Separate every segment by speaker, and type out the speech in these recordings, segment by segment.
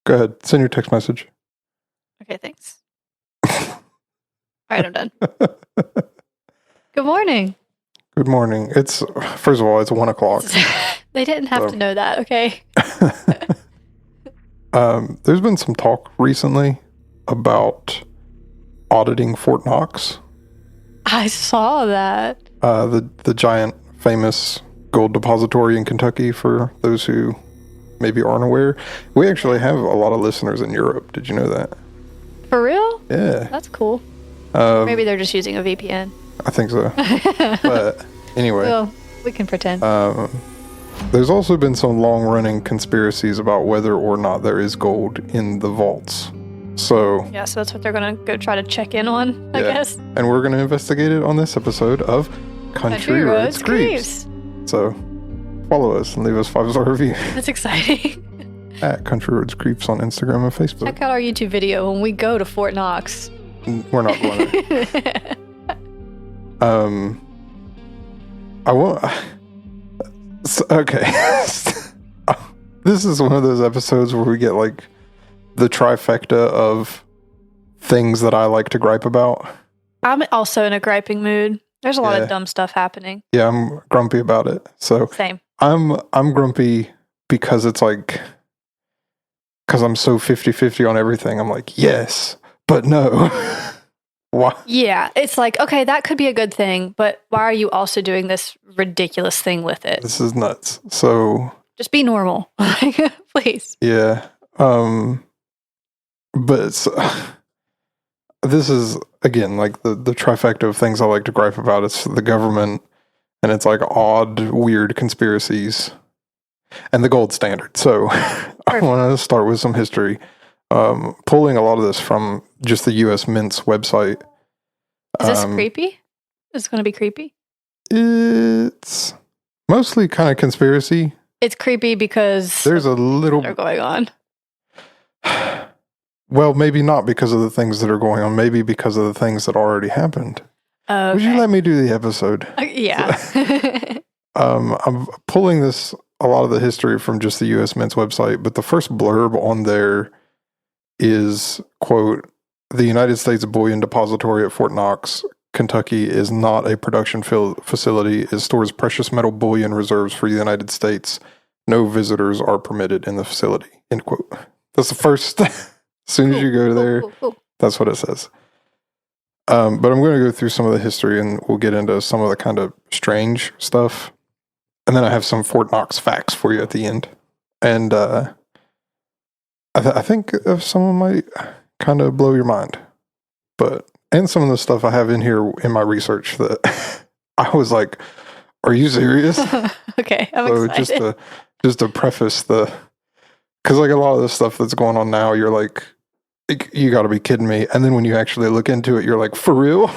Speaker 1: Go ahead. Send your text message.
Speaker 2: Okay, thanks. All right, I'm done. Good morning.
Speaker 1: Good morning. First of all, it's 1 o'clock.
Speaker 2: They didn't have to know that, okay?
Speaker 1: There's been some talk recently about auditing Fort Knox.
Speaker 2: I saw that.
Speaker 1: The giant famous gold depository in Kentucky, for those who maybe aren't aware. We actually have a lot of listeners in Europe. Did you know that?
Speaker 2: For real?
Speaker 1: Yeah.
Speaker 2: That's cool. Maybe they're just using a VPN.
Speaker 1: I think so. But anyway.
Speaker 2: Well, we can pretend.
Speaker 1: There's also been some long-running conspiracies about whether or not there is gold in the vaults. So
Speaker 2: yeah, so that's what they're going to go try to check in on, I guess.
Speaker 1: And we're going to investigate it on this episode of Country Roads Creeps. So follow us and leave us 5-star review.
Speaker 2: That's exciting.
Speaker 1: At Country Roads Creeps on Instagram and Facebook.
Speaker 2: Check out our YouTube video when we go to Fort Knox.
Speaker 1: We're not going to. I won't. Okay. This is one of those episodes where we get like the trifecta of things that I like to gripe about.
Speaker 2: I'm also in a griping mood. There's a lot of dumb stuff happening.
Speaker 1: Yeah, I'm grumpy about it. So
Speaker 2: same.
Speaker 1: I'm grumpy because it's like, because I'm so 50-50 on everything. I'm like, yes, but no. Why?
Speaker 2: Yeah, it's like, okay, that could be a good thing, but why are you also doing this ridiculous thing with it?
Speaker 1: This is nuts. So
Speaker 2: just be normal, please.
Speaker 1: Yeah. But this is, again, like the trifecta of things I like to gripe about. It's the government, and it's like odd, weird conspiracies, and the gold standard. So I want to start with some history. Pulling a lot of this from just the U.S. Mint's website.
Speaker 2: Is this creepy? Is it going to be creepy?
Speaker 1: It's mostly kind of conspiracy.
Speaker 2: It's creepy because
Speaker 1: there's a little
Speaker 2: that are going on.
Speaker 1: Well, maybe not because of the things that are going on. Maybe because of the things that already happened.
Speaker 2: Okay.
Speaker 1: Would you let me do the episode?
Speaker 2: Yeah.
Speaker 1: I'm pulling a lot of the history from just the U.S. Mint's website, but the first blurb on there is, quote, "The United States Bullion Depository at Fort Knox, Kentucky is not a production facility. It stores precious metal bullion reserves for the United States. No visitors are permitted in the facility," end quote. That's the first. As soon as you go there, that's what it says. But I'm going to go through some of the history, and we'll get into some of the kind of strange stuff. And then I have some Fort Knox facts for you at the end. And I think some of them might kind of blow your mind. And some of the stuff I have in here in my research that I was like, are you serious?
Speaker 2: Okay, I'm excited.
Speaker 1: Just to preface because like a lot of the stuff that's going on now, you're like, you got to be kidding me. And then when you actually look into it, you're like, for real?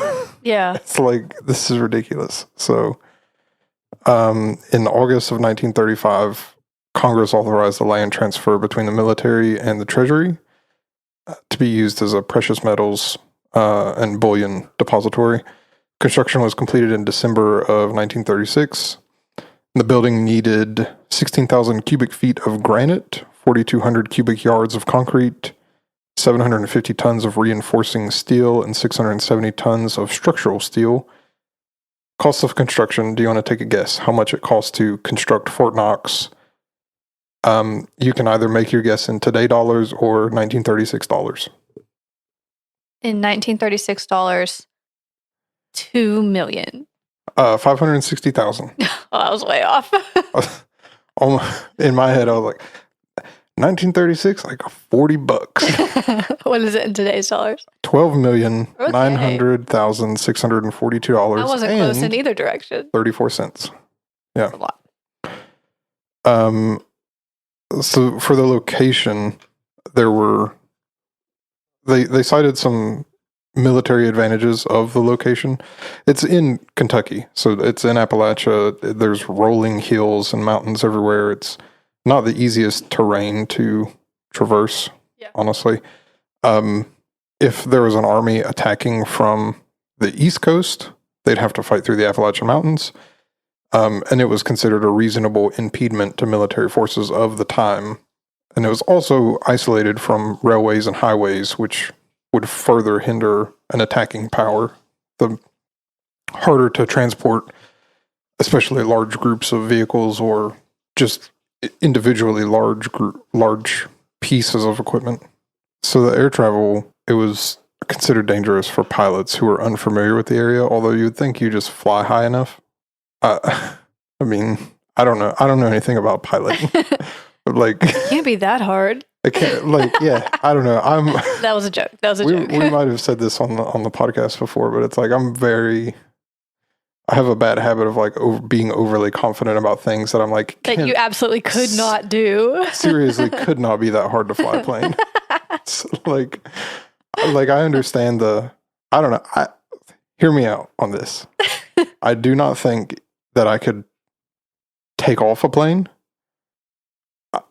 Speaker 2: Yeah.
Speaker 1: It's like, this is ridiculous. So in August of 1935, Congress authorized the land transfer between the military and the Treasury to be used as a precious metals and bullion depository. Construction was completed in December of 1936. The building needed 16,000 cubic feet of granite, 4,200 cubic yards of concrete, 750 tons of reinforcing steel, and 670 tons of structural steel. Cost of construction, do you want to take a guess how much it costs to construct Fort Knox? You can either make your guess in today dollars or 1936 dollars.
Speaker 2: In 1936 dollars, $2 million.
Speaker 1: 560,000.
Speaker 2: Oh, I was way off.
Speaker 1: In my head, I was like, 1936, like $40.
Speaker 2: What is it in today's dollars?
Speaker 1: $12,900,642.
Speaker 2: I wasn't close in either direction.
Speaker 1: 34 cents. Yeah.
Speaker 2: That's a lot.
Speaker 1: So for the location, they cited some military advantages of the location. It's in Kentucky, so it's in Appalachia. There's rolling hills and mountains everywhere. It's not the easiest terrain to traverse, honestly. If there was an army attacking from the East Coast, they'd have to fight through the Appalachian Mountains. And it was considered a reasonable impediment to military forces of the time And it was also isolated from railways and highways, which would further hinder an attacking power. The harder to transport, especially large groups of vehicles or just individually large pieces of equipment. So the air travel, it was considered dangerous for pilots who were unfamiliar with the area, although you'd think you just fly high enough. I mean, I don't know anything about piloting. Like,
Speaker 2: it can't be that hard.
Speaker 1: I can't, like, yeah, I don't know.
Speaker 2: That was a joke. Joke.
Speaker 1: We might have said this on the podcast before, but it's like I have a bad habit of like being overly confident about things that I'm like
Speaker 2: that you absolutely could not do.
Speaker 1: Seriously, could not be that hard to fly a plane. So, like I understand I don't know. Hear me out on this. I do not think that I could take off a plane.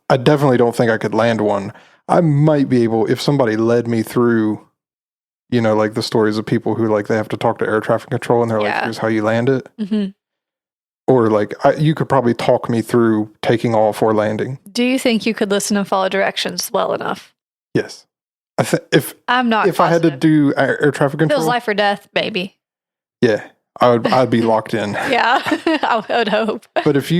Speaker 1: I definitely don't think I could land one. I might be able, if somebody led me through, you know, like the stories of people who like they have to talk to air traffic control and they're like, here's how you land it. Mm-hmm. Or like you could probably talk me through taking off or landing.
Speaker 2: Do you think you could listen and follow directions well enough?
Speaker 1: Yes. If I had to do air traffic control,
Speaker 2: feels life or death, baby.
Speaker 1: Yeah. I'd be locked in.
Speaker 2: Yeah, I would hope.
Speaker 1: But if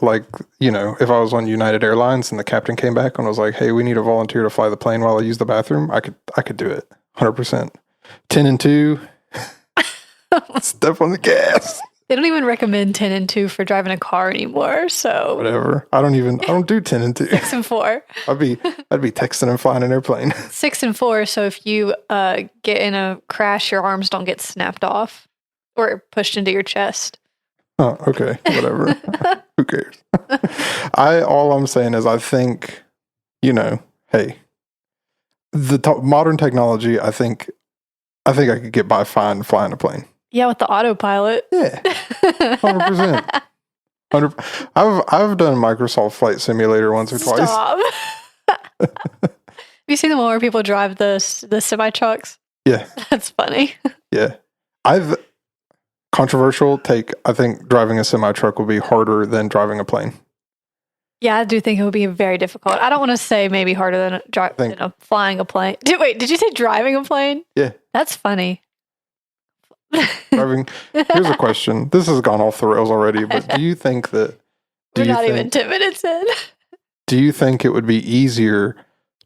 Speaker 1: like, you know, if I was on United Airlines and the captain came back and was like, hey, we need a volunteer to fly the plane while I use the bathroom, I could do it 100%. 10 and 2, step on the gas.
Speaker 2: They don't even recommend 10 and 2 for driving a car anymore, so
Speaker 1: whatever. I don't do 10 and 2.
Speaker 2: 6 and 4.
Speaker 1: I'd be texting and flying an airplane.
Speaker 2: 6 and 4, so if you get in a crash, your arms don't get snapped off or pushed into your chest.
Speaker 1: Oh, okay. Whatever. Who cares? All I'm saying is I think, you know, hey, modern technology, I think I could get by fine flying a plane.
Speaker 2: Yeah, with the autopilot.
Speaker 1: Yeah. 100%. I've done Microsoft Flight Simulator once or twice.
Speaker 2: Have you seen the one where people drive the semi trucks?
Speaker 1: Yeah.
Speaker 2: That's funny.
Speaker 1: Yeah. Controversial take, I think driving a semi truck will be harder than driving a plane.
Speaker 2: Yeah, I do think it would be very difficult. I don't want to say maybe harder than flying a plane. Did you say driving a plane?
Speaker 1: Yeah.
Speaker 2: That's funny.
Speaker 1: Here's a question. This has gone off the rails already, but do you think that...
Speaker 2: We're not even 10 minutes in.
Speaker 1: Do you think it would be easier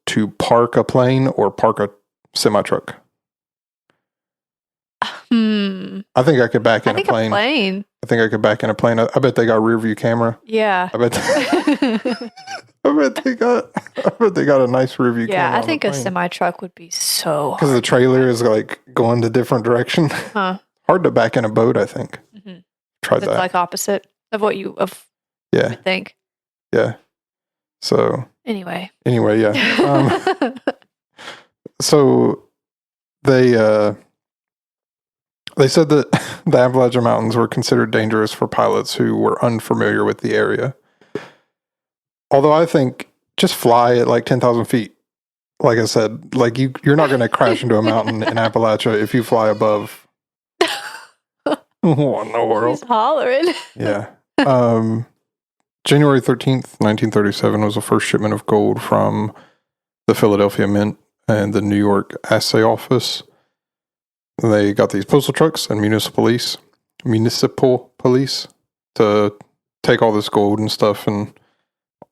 Speaker 1: to park a plane or park a semi-truck? I think I could back in a plane. I think I could back in a plane. I bet they got rear view camera.
Speaker 2: Yeah.
Speaker 1: I bet they got a nice rear view camera.
Speaker 2: Yeah, I think a semi truck would be so hard.
Speaker 1: Because the trailer is like going to different direction.
Speaker 2: Huh.
Speaker 1: Hard to back in a boat, I think. Mm-hmm. Try that.
Speaker 2: It's like opposite of what you would think.
Speaker 1: Yeah. So
Speaker 2: anyway,
Speaker 1: yeah. So they said that the Appalachian Mountains were considered dangerous for pilots who were unfamiliar with the area. Although I think just fly at like 10,000 feet. Like I said, like you're not going to crash into a mountain in Appalachia if you fly above. What in the world?
Speaker 2: He's hollering.
Speaker 1: Yeah. January 13th, 1937 was the first shipment of gold from the Philadelphia Mint and the New York Assay Office. They got these postal trucks and municipal police to take all this gold and stuff and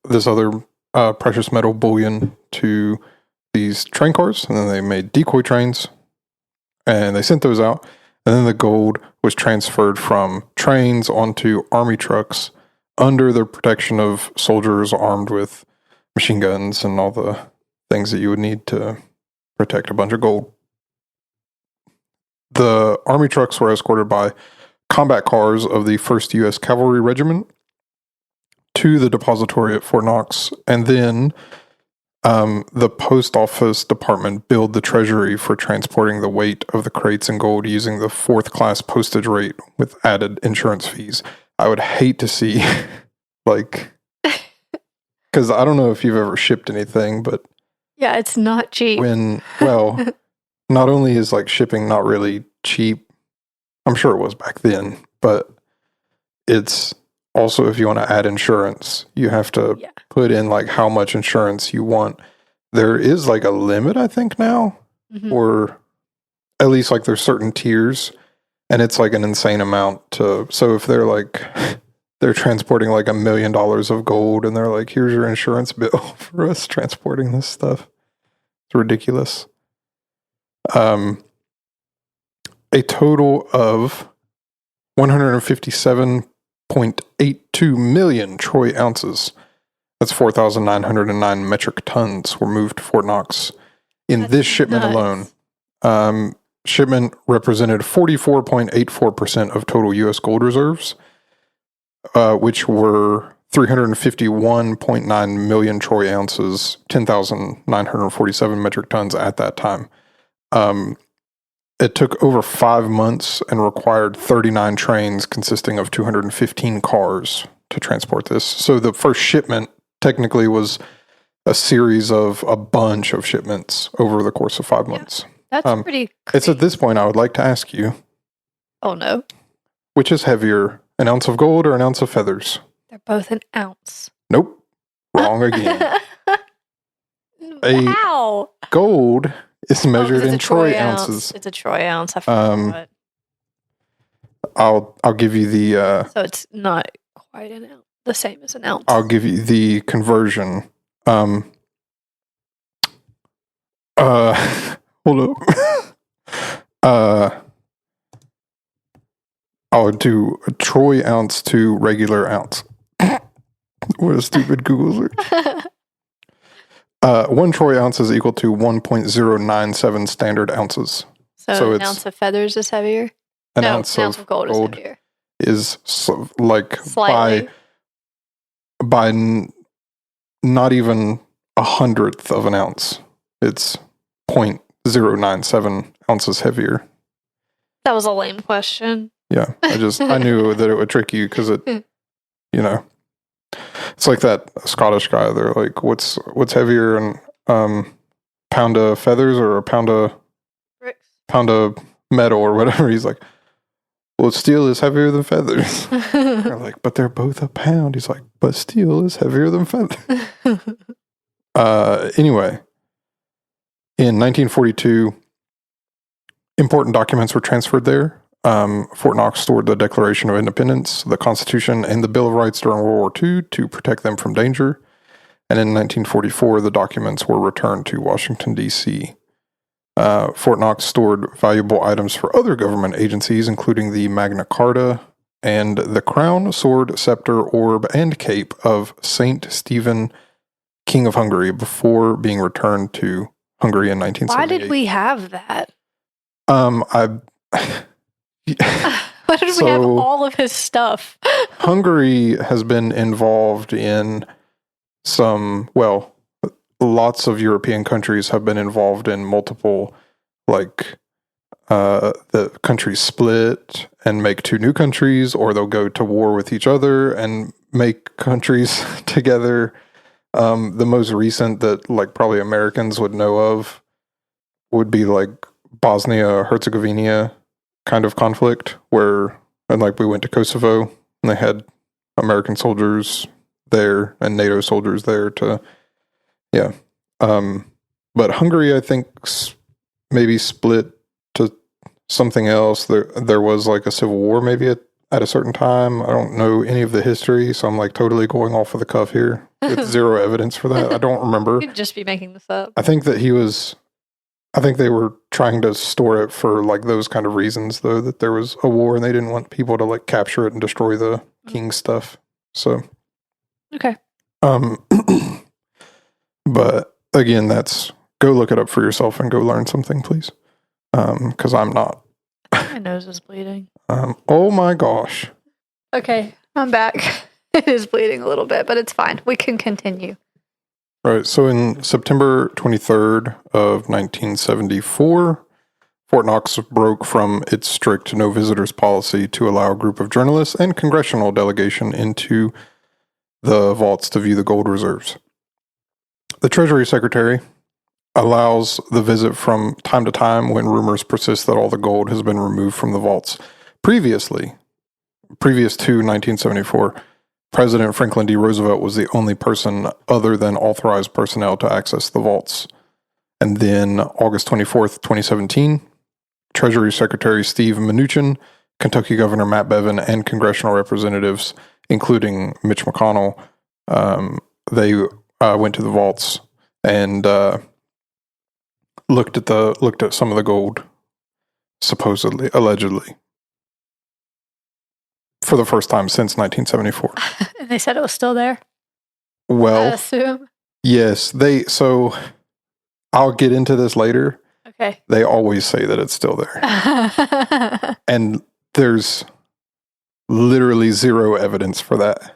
Speaker 1: this other precious metal bullion to these train cars. And then they made decoy trains and they sent those out. And then the gold was transferred from trains onto army trucks under the protection of soldiers armed with machine guns and all the things that you would need to protect a bunch of gold. The army trucks were escorted by combat cars of the 1st U.S. Cavalry Regiment to the depository at Fort Knox, and then the post office department billed the treasury for transporting the weight of the crates and gold using the 4th class postage rate with added insurance fees. I would hate to see, like, because I don't know if you've ever shipped anything, but
Speaker 2: yeah, it's not cheap.
Speaker 1: Not only is like shipping not really cheap, I'm sure it was back then, but it's also, if you want to add insurance, you have to put in like how much insurance you want. There is like a limit, I think now, or at least like there's certain tiers, and it's like an insane amount to. So if they're like they're transporting like $1 million of gold, and they're like, here's your insurance bill for us transporting this stuff. It's ridiculous. A total of 157.82 million troy ounces. That's 4,909 metric tons were moved to Fort Knox in this shipment alone. Shipment represented 44.84% of total U.S. gold reserves, which were 351.9 million troy ounces, 10,947 metric tons at that time. It took over 5 months and required 39 trains consisting of 215 cars to transport this. So the first shipment technically was a series of a bunch of shipments over the course of 5 months.
Speaker 2: That's pretty crazy.
Speaker 1: It's at this point I would like to ask you.
Speaker 2: Oh, no.
Speaker 1: Which is heavier, an ounce of gold or an ounce of feathers?
Speaker 2: They're both an ounce.
Speaker 1: Nope. Wrong again.
Speaker 2: Wow.
Speaker 1: Gold is measured in troy ounces.
Speaker 2: It's a troy ounce. I forgot.
Speaker 1: I'll give you the...
Speaker 2: so it's not quite an ounce. The same as an ounce.
Speaker 1: I'll give you the conversion. Hold up. I'll do a troy ounce to regular ounce. What a stupid Google search. 1 troy ounce is equal to 1.097 standard ounces.
Speaker 2: So an ounce of feathers is heavier?
Speaker 1: An ounce of gold is heavier. Is like
Speaker 2: slightly.
Speaker 1: by not even 100th of an ounce. It's 0.097 ounces heavier.
Speaker 2: That was a lame question.
Speaker 1: Yeah, I knew that it would trick you because it, it's like that Scottish guy. They're like, what's heavier, and pound of feathers or a pound of
Speaker 2: bricks,
Speaker 1: pound of metal or whatever. He's like, well, steel is heavier than feathers. They're like, but they're both a pound. He's like, but steel is heavier than feathers. Anyway, in 1942, important documents were transferred there. Fort Knox stored the Declaration of Independence, the Constitution, and the Bill of Rights during World War II to protect them from danger. And in 1944, the documents were returned to Washington, D.C. Fort Knox stored valuable items for other government agencies, including the Magna Carta and the crown, sword, scepter, orb, and cape of Saint Stephen, King of Hungary, before being returned to Hungary in 1978.
Speaker 2: Why did we have that? Why did we have all of his stuff?
Speaker 1: Hungary has been involved in lots of European countries have been involved in multiple, the countries split and make 2 new countries, or they'll go to war with each other and make countries together. The most recent that probably Americans would know of would be Bosnia Herzegovina kind of conflict, where we went to Kosovo and they had American soldiers there and NATO soldiers there but Hungary, I think, maybe split to something else. There was a civil war maybe at a certain time. I don't know any of the history, so I'm totally going off of the cuff here with zero evidence for that. I don't remember.
Speaker 2: You could just be making this up.
Speaker 1: I think that I think they were trying to store it for those kind of reasons, though, that there was a war and they didn't want people to capture it and destroy the king's stuff. So,
Speaker 2: okay.
Speaker 1: But again, go look it up for yourself and go learn something, please. Because I'm not.
Speaker 2: My nose is bleeding.
Speaker 1: Oh my gosh.
Speaker 2: Okay, I'm back. It is bleeding a little bit, but it's fine. We can continue.
Speaker 1: Right. So in September 23rd of 1974, Fort Knox broke from its strict no visitors policy to allow a group of journalists and congressional delegation into the vaults to view the gold reserves. The Treasury Secretary allows the visit from time to time when rumors persist that all the gold has been removed from the vaults. Previous to 1974, President Franklin D. Roosevelt was the only person other than authorized personnel to access the vaults. And then August 24th, 2017, Treasury Secretary Steve Mnuchin, Kentucky Governor Matt Bevin, and congressional representatives, including Mitch McConnell, they went to the vaults and looked at some of the gold, supposedly, allegedly, for the first time since 1974.
Speaker 2: And they said it was still there?
Speaker 1: Well,
Speaker 2: I assume.
Speaker 1: Yes, so I'll get into this later.
Speaker 2: Okay.
Speaker 1: They always say that it's still there. And there's literally zero evidence for that.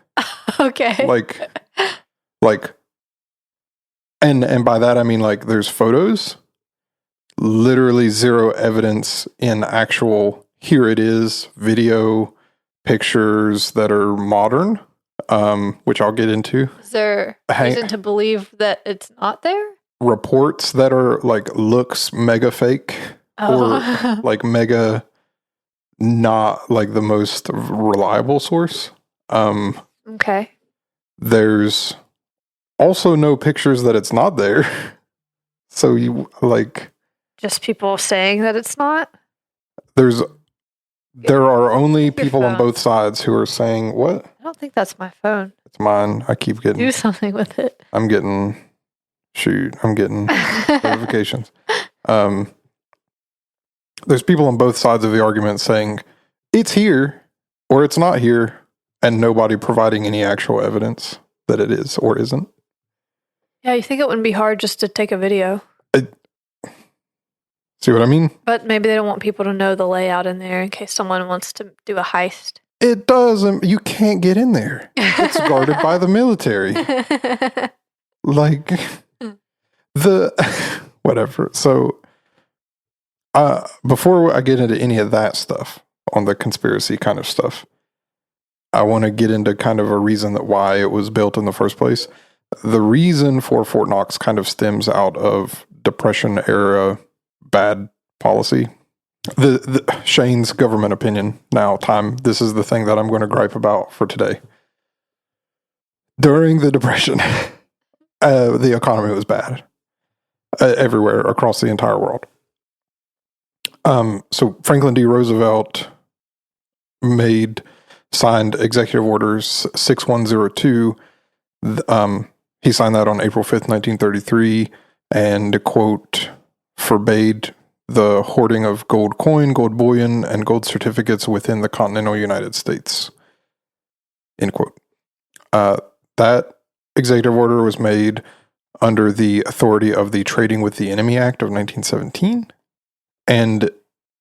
Speaker 2: Okay.
Speaker 1: And by that I mean like there's photos, literally zero evidence in actual here it is video, pictures that are modern, which I'll get into.
Speaker 2: Is there reason to believe that it's not there?
Speaker 1: Reports that are like looks mega fake or like mega not like the most reliable source.
Speaker 2: Okay.
Speaker 1: There's also no pictures that it's not there. So you like
Speaker 2: just people saying that it's not?
Speaker 1: There are only people on both sides who are saying what?
Speaker 2: I don't think that's my phone.
Speaker 1: It's mine. I keep getting
Speaker 2: do something with it.
Speaker 1: I'm getting notifications. There's people on both sides of the argument saying it's here or it's not here, and nobody providing any actual evidence that it is or isn't.
Speaker 2: Yeah, you think it wouldn't be hard just to take a video.
Speaker 1: See what I mean?
Speaker 2: But maybe they don't want people to know the layout in there in case someone wants to do a heist.
Speaker 1: It doesn't. You can't get in there. It's guarded by the military. Like, whatever. So, before I get into any of that stuff, on the conspiracy kind of stuff, I want to get into kind of a reason that why it was built in the first place. The reason for Fort Knox kind of stems out of Depression era bad policy. The Shane's government opinion now time. This is the thing that I'm going to gripe about for today. During the Depression, the economy was bad everywhere across the entire world. So Franklin D. Roosevelt signed Executive Orders 6102. He signed that on April 5th, 1933, and, quote, forbade the hoarding of gold coin, gold bullion, and gold certificates within the continental United States, end quote. That executive order was made under the authority of the Trading with the Enemy Act of 1917 and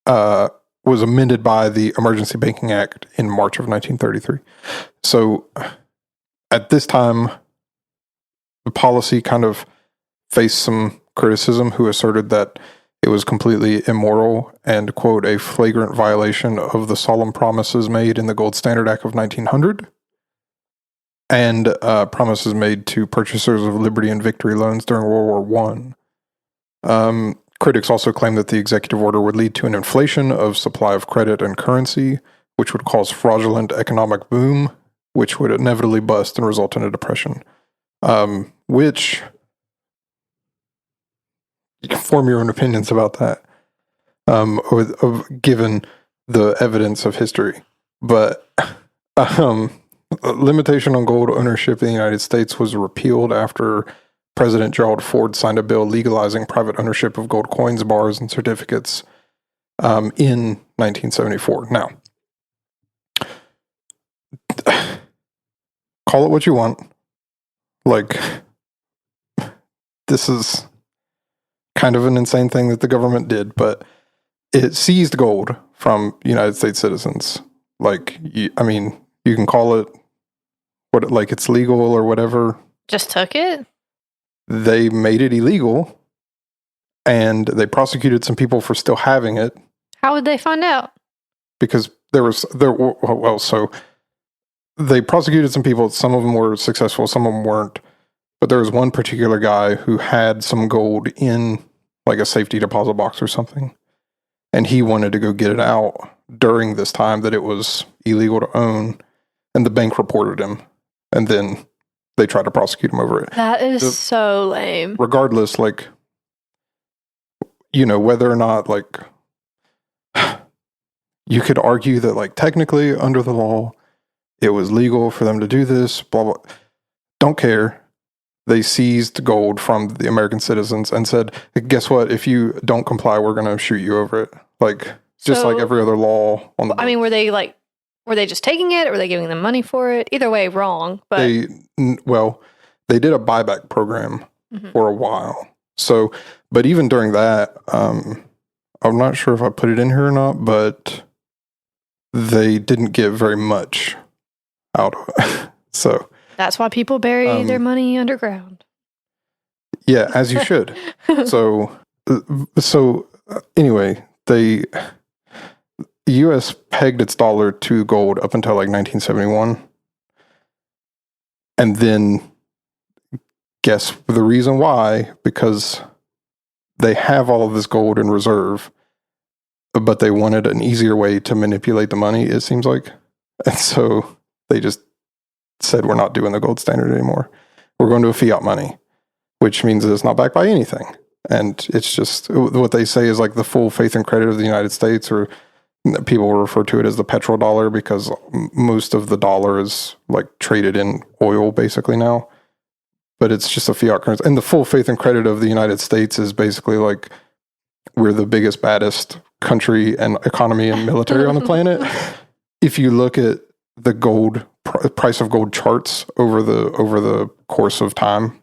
Speaker 1: was amended by the Emergency Banking Act in March of 1933. So at this time, the policy kind of faced some criticism, who asserted that it was completely immoral and, quote, a flagrant violation of the solemn promises made in the Gold Standard Act of 1900 and promises made to purchasers of Liberty and Victory loans during World War I. Critics also claim that the executive order would lead to an inflation of supply of credit and currency, which would cause fraudulent economic boom, which would inevitably bust and result in a depression, which... You can form your own opinions about that, given the evidence of history. But limitation on gold ownership in the United States was repealed after President Gerald Ford signed a bill legalizing private ownership of gold coins, bars, and certificates in 1974. Now, call it what you want. Like, this is kind of an insane thing that the government did, but it seized gold from United States citizens. Like, you can call it like it's legal or whatever.
Speaker 2: Just took it?
Speaker 1: They made it illegal, and they prosecuted some people for still having it.
Speaker 2: How would they find out?
Speaker 1: Because so they prosecuted some people. Some of them were successful, some of them weren't. But there was one particular guy who had some gold in like a safety deposit box or something. And he wanted to go get it out during this time that it was illegal to own. And the bank reported him. and then they try to prosecute him over it.
Speaker 2: That is so lame.
Speaker 1: Regardless, like, whether or not, like, you could argue that, like, technically under the law, it was legal for them to do this, blah, blah. Don't care. They seized gold from the American citizens and said, guess what? If you don't comply, we're going to shoot you over it. Like, just like every other law on the books.
Speaker 2: I mean, were they just taking it, or were they giving them money for it? Either way, wrong. But
Speaker 1: they did a buyback program for a while. So, but even during that, I'm not sure if I put it in here or not, but they didn't get very much out of it. So
Speaker 2: that's why people bury their money underground.
Speaker 1: Yeah, as you should. So anyway, the U.S. pegged its dollar to gold up until like 1971. And then guess the reason why? Because they have all of this gold in reserve, but they wanted an easier way to manipulate the money, it seems like. And so they just said, we're not doing the gold standard anymore. We're going to a fiat money, which means that it's not backed by anything. And it's just what they say is like the full faith and credit of the United States, or people refer to it as the petrodollar because most of the dollar is like traded in oil basically now. But it's just a fiat currency. And the full faith and credit of the United States is basically like we're the biggest, baddest country and economy and military on the planet. If you look at the gold price of gold charts over the course of time,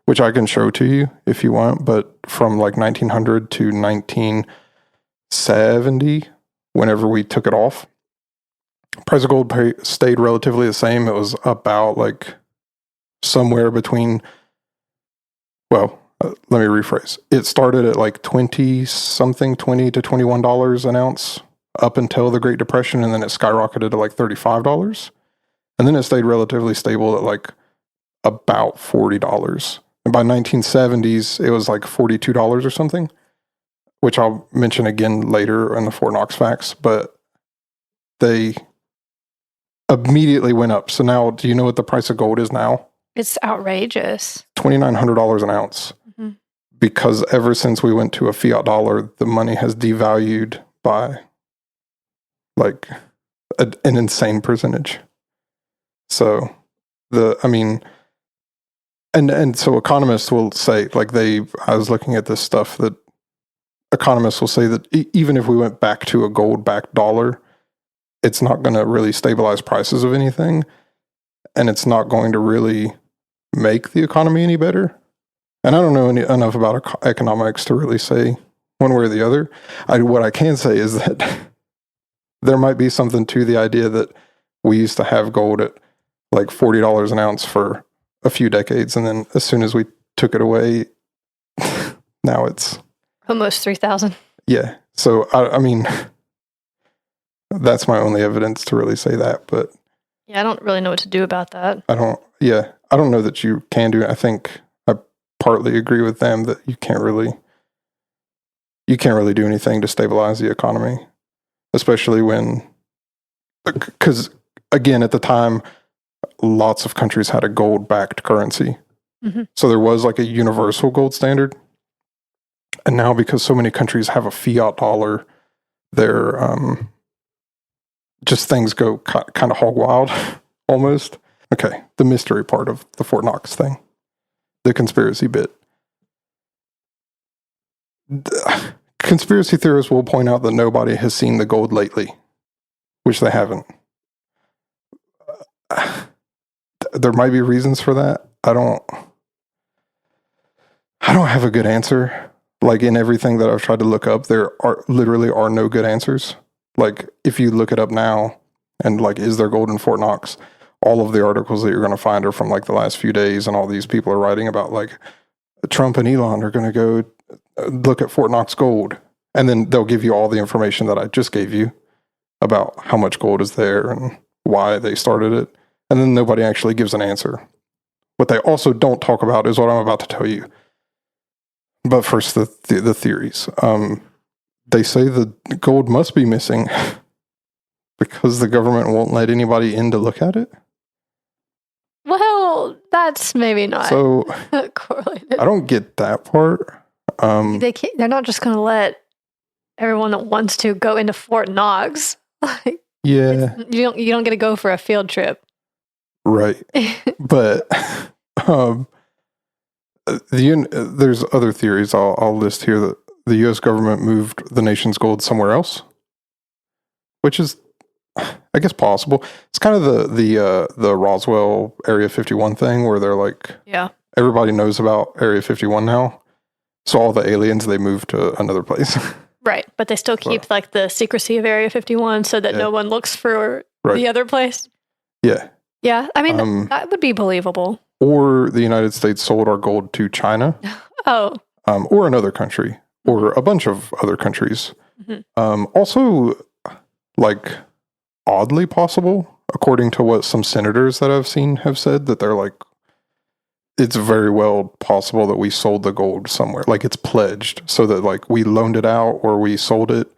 Speaker 1: which I can show to you if you want, but from like 1900 to 1970, whenever we took it off, price of gold stayed relatively the same. It was about like somewhere between, let me rephrase. It started at like $20 to $21 an ounce up until the Great Depression, and then it skyrocketed to like $35. And then it stayed relatively stable at like about $40. And by 1970s, it was like $42 or something, which I'll mention again later in the Fort Knox facts, but they immediately went up. So now, do you know what the price of gold is now?
Speaker 2: It's outrageous.
Speaker 1: $2,900 an ounce. Mm-hmm. Because ever since we went to a fiat dollar, the money has devalued by like an insane percentage. So and so economists will say, like I was looking at this stuff that economists will say that even if we went back to a gold-backed dollar, it's not going to really stabilize prices of anything, and it's not going to really make the economy any better. And I don't know enough about economics to really say one way or the other. What I can say is that there might be something to the idea that we used to have gold at like $40 an ounce for a few decades, and then as soon as we took it away, now it's
Speaker 2: almost 3,000.
Speaker 1: Yeah. So I mean, that's my only evidence to really say that. But
Speaker 2: yeah, I don't really know what to do about that.
Speaker 1: I don't know that you can do it. I think I partly agree with them that you can't really do anything to stabilize the economy, especially because again, at the time, lots of countries had a gold-backed currency. Mm-hmm. So there was like a universal gold standard. And now because so many countries have a fiat dollar, they're just things go kind of hog wild almost. Okay, the mystery part of the Fort Knox thing. The conspiracy bit. Conspiracy theorists will point out that nobody has seen the gold lately, which they haven't. There might be reasons for that. I don't have a good answer. Like in everything that I've tried to look up, there literally are no good answers. Like if you look it up now and like, is there gold in Fort Knox? All of the articles that you're going to find are from like the last few days, and all these people are writing about like Trump and Elon are going to go look at Fort Knox gold. And then they'll give you all the information that I just gave you about how much gold is there and why they started it. And then nobody actually gives an answer. What they also don't talk about is what I'm about to tell you. But first, the theories. They say the gold must be missing because the government won't let anybody in to look at it.
Speaker 2: Well, that's maybe not
Speaker 1: So
Speaker 2: correlated.
Speaker 1: I don't get that part.
Speaker 2: They're not just going to let everyone that wants to go into Fort Knox. Like,
Speaker 1: Yeah,
Speaker 2: you don't get to go for a field trip.
Speaker 1: right. But there's other theories I'll list here that the U.S. government moved the nation's gold somewhere else, which is, I guess, possible. It's kind of the Roswell Area 51 thing where they're like,
Speaker 2: Yeah.
Speaker 1: everybody knows about Area 51 now, so all the aliens, they moved to another place.
Speaker 2: Right, but they still keep like the secrecy of Area 51 so that no one looks for the other place.
Speaker 1: Yeah.
Speaker 2: Yeah, I mean, that would be believable.
Speaker 1: Or the United States sold our gold to China.
Speaker 2: Oh.
Speaker 1: Or another country, or a bunch of other countries.
Speaker 2: Mm-hmm.
Speaker 1: Also, like, oddly possible, according to what some senators that I've seen have said, that they're like, it's very well possible that we sold the gold somewhere. Like, it's pledged, so that, like, we loaned it out or we sold it,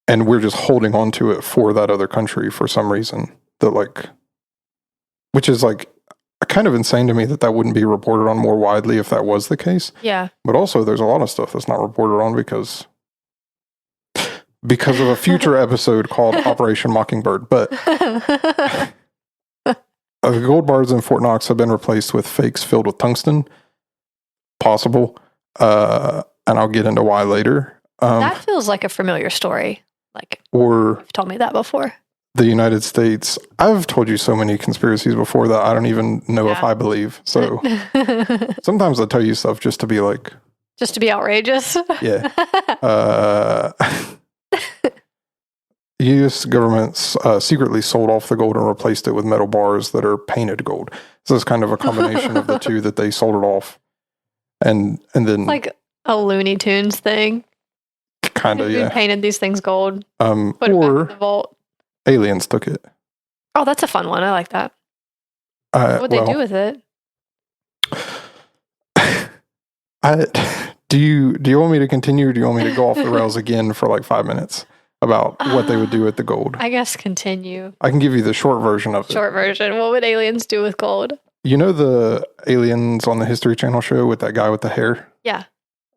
Speaker 1: and we're just holding on to it for that other country for some reason. That, like, which is, like, kind of insane to me that wouldn't be reported on more widely if that was the case.
Speaker 2: Yeah.
Speaker 1: But also, there's a lot of stuff that's not reported on because of a future episode called Operation Mockingbird. But the gold bars in Fort Knox have been replaced with fakes filled with tungsten. Possible. And I'll get into why later.
Speaker 2: That feels like a familiar story. Like,
Speaker 1: or
Speaker 2: you've told me that before.
Speaker 1: The United States. I've told you so many conspiracies before that I don't even know if I believe. So sometimes I tell you stuff just to be like...
Speaker 2: Just to be outrageous?
Speaker 1: Yeah. U.S. government secretly sold off the gold and replaced it with metal bars that are painted gold. So it's kind of a combination of the two that they sold it off. And then...
Speaker 2: It's like a Looney Tunes thing.
Speaker 1: Kind of, yeah.
Speaker 2: Painted these things gold.
Speaker 1: Put
Speaker 2: it back in the vault.
Speaker 1: Aliens took it.
Speaker 2: Oh, that's a fun one. I like that. What would they do with it?
Speaker 1: Do you want me to continue, or do you want me to go off the rails again for like 5 minutes about what they would do with the gold?
Speaker 2: I guess continue.
Speaker 1: I can give you the short version of it.
Speaker 2: Short version. What would aliens do with gold?
Speaker 1: You know the aliens on the History Channel show with that guy with the hair?
Speaker 2: Yeah.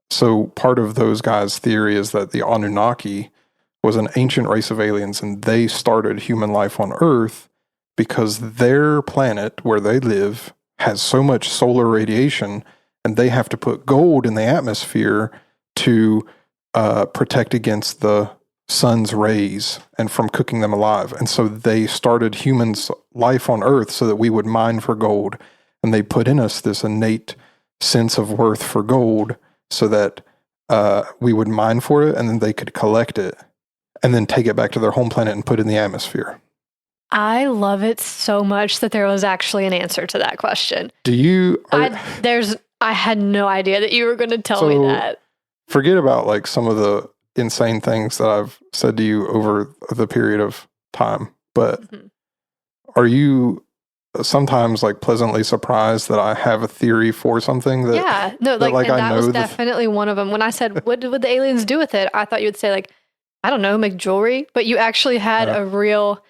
Speaker 1: So part of those guys' theory is that the Anunnaki was an ancient race of aliens, and they started human life on Earth because their planet where they live has so much solar radiation, and they have to put gold in the atmosphere to protect against the sun's rays and from cooking them alive. And so they started humans' life on Earth so that we would mine for gold, and they put in us this innate sense of worth for gold so that we would mine for it, and then they could collect it and then take it back to their home planet and put it in the atmosphere.
Speaker 2: I love it so much that there was actually an answer to that question.
Speaker 1: Do you...
Speaker 2: I had no idea that you were going to tell me that.
Speaker 1: Forget about like some of the insane things that I've said to you over the period of time, but are you sometimes like pleasantly surprised that I have a theory for something that...
Speaker 2: Yeah, no, like and that was definitely one of them. When I said, what would the aliens do with it? I thought you would say like, I don't know, make jewelry, but you actually had a real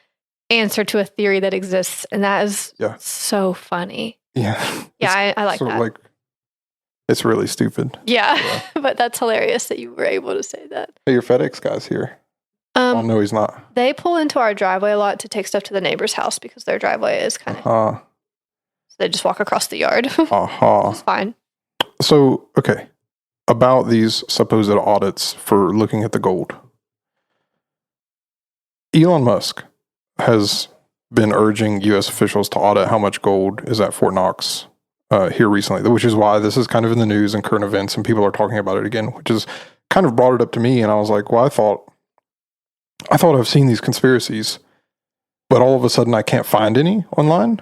Speaker 2: answer to a theory that exists, and that is so funny.
Speaker 1: Yeah.
Speaker 2: Yeah, I like that.
Speaker 1: Like, it's really stupid.
Speaker 2: Yeah, but that's hilarious that you were able to say that.
Speaker 1: Hey, your FedEx guy's here. Oh, no, he's not.
Speaker 2: They pull into our driveway a lot to take stuff to the neighbor's house because their driveway is kind of... So they just walk across the yard. It's fine.
Speaker 1: So, okay. About these supposed audits for looking at the gold. Elon Musk has been urging U.S. officials to audit how much gold is at Fort Knox here recently, which is why this is kind of in the news and current events, and people are talking about it again, which is kind of brought it up to me, and I was like, well, I thought I've seen these conspiracies, but all of a sudden I can't find any online.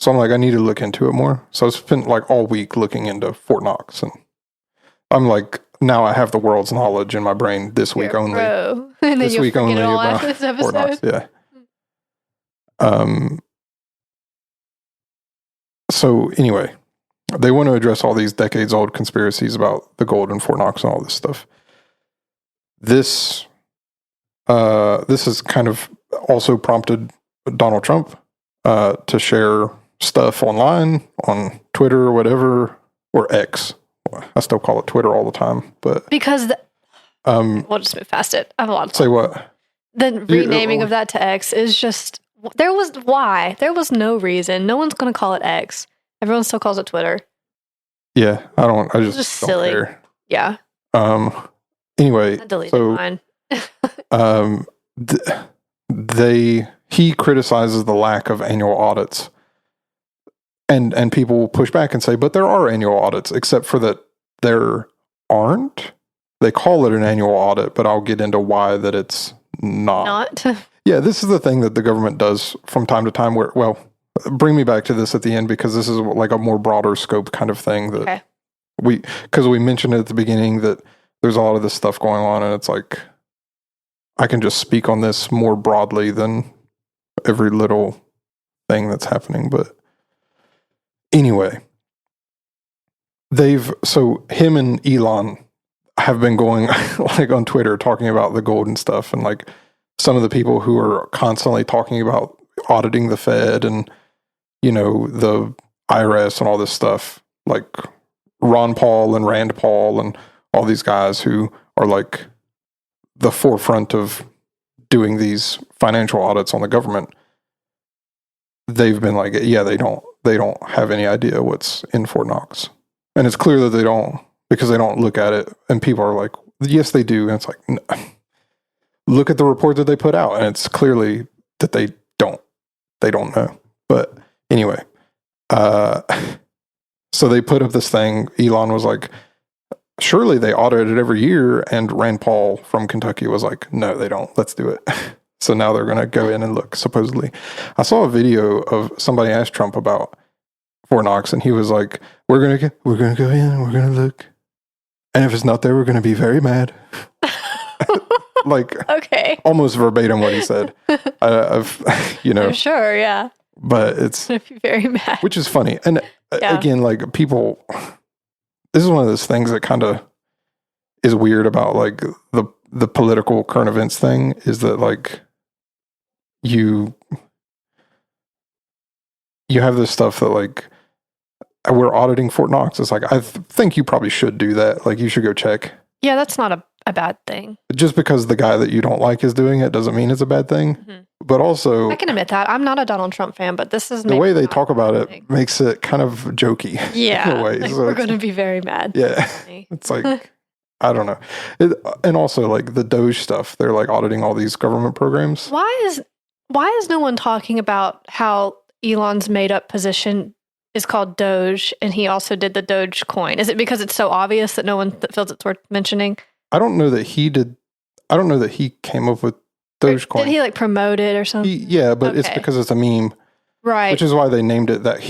Speaker 1: So I'm like, I need to look into it more. So I spent like all week looking into Fort Knox, and I'm like, now I have the world's knowledge in my brain this week only.
Speaker 2: And then this week only about this episode.
Speaker 1: Fort Knox, yeah. So anyway, they want to address all these decades-old conspiracies about the gold in Fort Knox and all this stuff. This has kind of also prompted Donald Trump to share stuff online, on Twitter or whatever, or X. I still call it Twitter all the time, but
Speaker 2: because we'll just move past it. I have a lot of
Speaker 1: say what
Speaker 2: the renaming of that to X is just there was no reason. No one's going to call it X. Everyone still calls it Twitter.
Speaker 1: Yeah, I don't. I just don't
Speaker 2: silly.
Speaker 1: care.
Speaker 2: Yeah.
Speaker 1: Anyway,
Speaker 2: I deleted mine.
Speaker 1: He criticizes the lack of annual audits. And people will push back and say, but there are annual audits, except for that there aren't. They call it an annual audit, but I'll get into why that it's not. Yeah, this is the thing that the government does from time to time where, well, bring me back to this at the end because this is like a more broader scope kind of thing that because we mentioned it at the beginning that there's a lot of this stuff going on and it's like, I can just speak on this more broadly than every little thing that's happening, but anyway, him and Elon have been going like on Twitter talking about the gold and stuff, and like some of the people who are constantly talking about auditing the Fed and the IRS and all this stuff, like Ron Paul and Rand Paul and all these guys who are like the forefront of doing these financial audits on the government. They've been like, yeah, they don't have any idea what's in Fort Knox. And it's clear that they don't, because they don't look at it. And people are like, yes, they do. And it's like, no. Look at the report that they put out. And it's clearly that they don't know. But anyway, so they put up this thing. Elon was like, surely they audit it every year. And Rand Paul from Kentucky was like, no, they don't. Let's do it. So now they're going to go in and look, supposedly. I saw a video of somebody asked Trump about Fort Knox, and he was like, we're going to go in and we're going to look. And if it's not there, we're going to be very mad. Like, okay, almost verbatim what he said. I'm
Speaker 2: sure, yeah.
Speaker 1: But it's
Speaker 2: going to be very mad.
Speaker 1: Which is funny. And again, like people, this is one of those things that kind of is weird about like the political current events thing is that like, you have this stuff that like we're auditing Fort Knox. It's like I think you probably should do that. Like you should go check.
Speaker 2: Yeah, that's not a bad thing.
Speaker 1: Just because the guy that you don't like is doing it doesn't mean it's a bad thing. Mm-hmm. But also,
Speaker 2: I can admit that I'm not a Donald Trump fan, but this is
Speaker 1: the way they talk about it makes it kind of jokey.
Speaker 2: Yeah,
Speaker 1: in a way.
Speaker 2: Like so we're going to be very mad.
Speaker 1: Yeah, it's like. I don't know. And also like the Doge stuff, they're like auditing all these government programs.
Speaker 2: Why is no one talking about how Elon's made up position is called Doge and he also did the Doge coin? Is it because it's so obvious that no one feels it's worth mentioning?
Speaker 1: I don't know that he did. I don't know that he came up with Dogecoin.
Speaker 2: Did he like promote it or something?
Speaker 1: Yeah, but it's because it's a meme.
Speaker 2: Right.
Speaker 1: Which is why they named it that.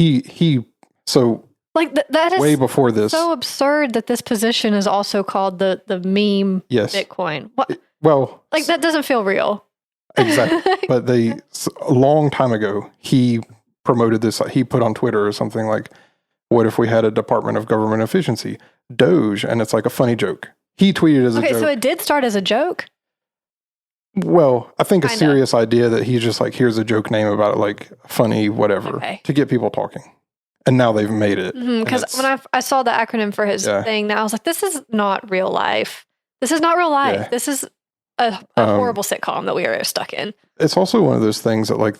Speaker 1: So
Speaker 2: like that is
Speaker 1: way before this.
Speaker 2: So absurd that this position is also called the meme Bitcoin. What?
Speaker 1: Well,
Speaker 2: like that doesn't feel real.
Speaker 1: Exactly. But a long time ago, he promoted this. He put on Twitter or something like, what if we had a Department of Government Efficiency, Doge? And it's like a funny joke. He tweeted as a joke.
Speaker 2: Okay, so it did start as a joke?
Speaker 1: Well, I think a serious idea that he's just like, here's a joke name about it, like funny, whatever, to get people talking. And now they've made it.
Speaker 2: Because when I saw the acronym for his thing, I was like, this is not real life. This is not real life. Yeah. This is a horrible sitcom that we are stuck in.
Speaker 1: It's also one of those things that like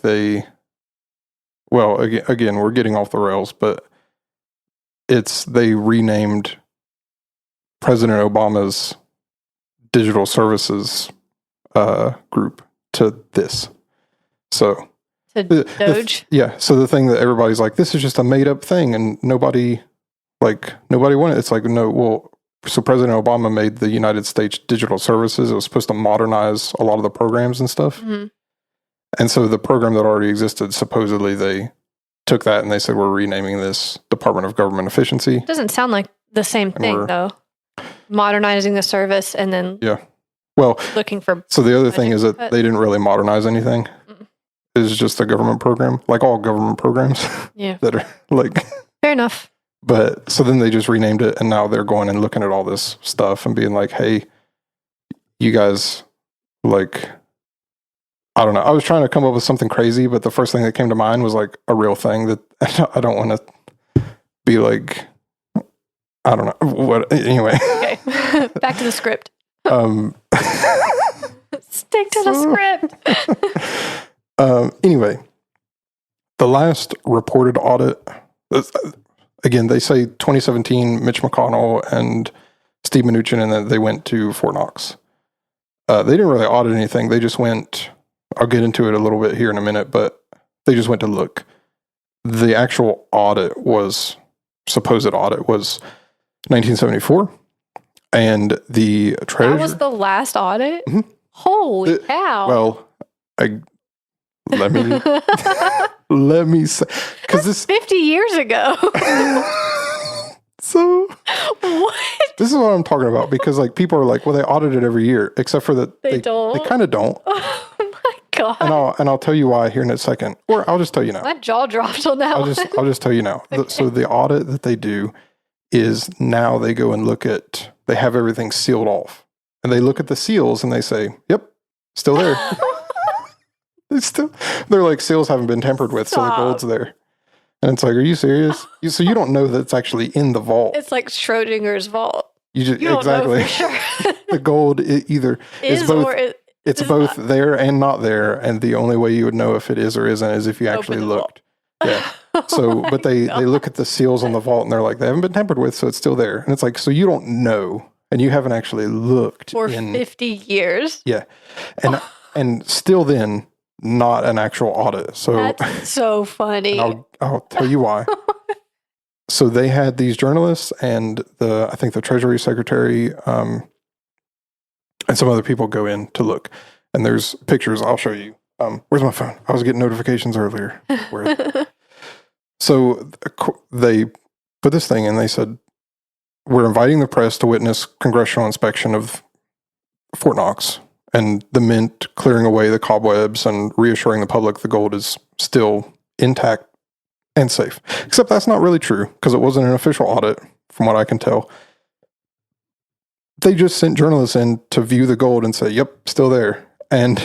Speaker 1: well, again, we're getting off the rails, but they renamed President Obama's digital services group to this. So
Speaker 2: Doge?
Speaker 1: So the thing that everybody's like, this is just a made up thing and nobody wanted it. It's like, no, well, so President Obama made the United States Digital Services. It was supposed to modernize a lot of the programs and stuff. Mm-hmm. And so the program that already existed, supposedly they took that and they said, we're renaming this Department of Government Efficiency.
Speaker 2: It doesn't sound like the same thing though. Modernizing the service and then looking for.
Speaker 1: So the other thing is that they didn't really modernize anything. It's just a government program, like all government programs.
Speaker 2: Yeah.
Speaker 1: That are like.
Speaker 2: Fair enough.
Speaker 1: But so then they just renamed it and now they're going and looking at all this stuff and being like, hey, you guys, like, I don't know. I was trying to come up with something crazy, but the first thing that came to mind was like a real thing that I don't want to be like, I don't know what. Anyway,
Speaker 2: okay, back to the script. Stick to the
Speaker 1: script. Anyway, the last reported audit. Again, they say 2017. Mitch McConnell and Steve Mnuchin, and then they went to Fort Knox. They didn't really audit anything. They just went. I'll get into it a little bit here in a minute, but they just went to look. The actual supposed audit was 1974, and the treasurer.
Speaker 2: That was the last audit?
Speaker 1: Mm-hmm.
Speaker 2: Holy cow.
Speaker 1: Well, let me say, because this
Speaker 2: 50 years ago.
Speaker 1: So
Speaker 2: what?
Speaker 1: This is what I'm talking about, because like people are like, well, they audit it every year, except for that
Speaker 2: they don't.
Speaker 1: They kind of don't.
Speaker 2: Oh my god!
Speaker 1: And I'll tell you why here in a second, or I'll just tell you now.
Speaker 2: My jaw dropped on that.
Speaker 1: I'll just tell you now. Okay. So the audit that they do is now they go and look at. They have everything sealed off, and they look at the seals and they say, "Yep, still there." They're like, seals haven't been tampered with, so the gold's there. And it's like, are you serious? So you don't know that it's actually in the vault.
Speaker 2: It's like Schrodinger's vault.
Speaker 1: You don't exactly. Know for sure. The gold either is both. It's both not there and not there, and the only way you would know if it is or isn't is if you actually looked. Yeah. So, but they look at the seals on the vault and they're like, they haven't been tampered with, so it's still there. And it's like, so you don't know, and you haven't actually looked
Speaker 2: for 50 years.
Speaker 1: Yeah, and still then. Not an actual audit. So
Speaker 2: that's so funny.
Speaker 1: I'll tell you why. So they had these journalists and I think the Treasury Secretary and some other people go in to look. And there's pictures. I'll show you. Where's my phone? I was getting notifications earlier. So they put this thing in. They said, we're inviting the press to witness congressional inspection of Fort Knox. And the mint clearing away the cobwebs and reassuring the public the gold is still intact and safe. Except that's not really true, because it wasn't an official audit, from what I can tell. They just sent journalists in to view the gold and say, yep, still there. And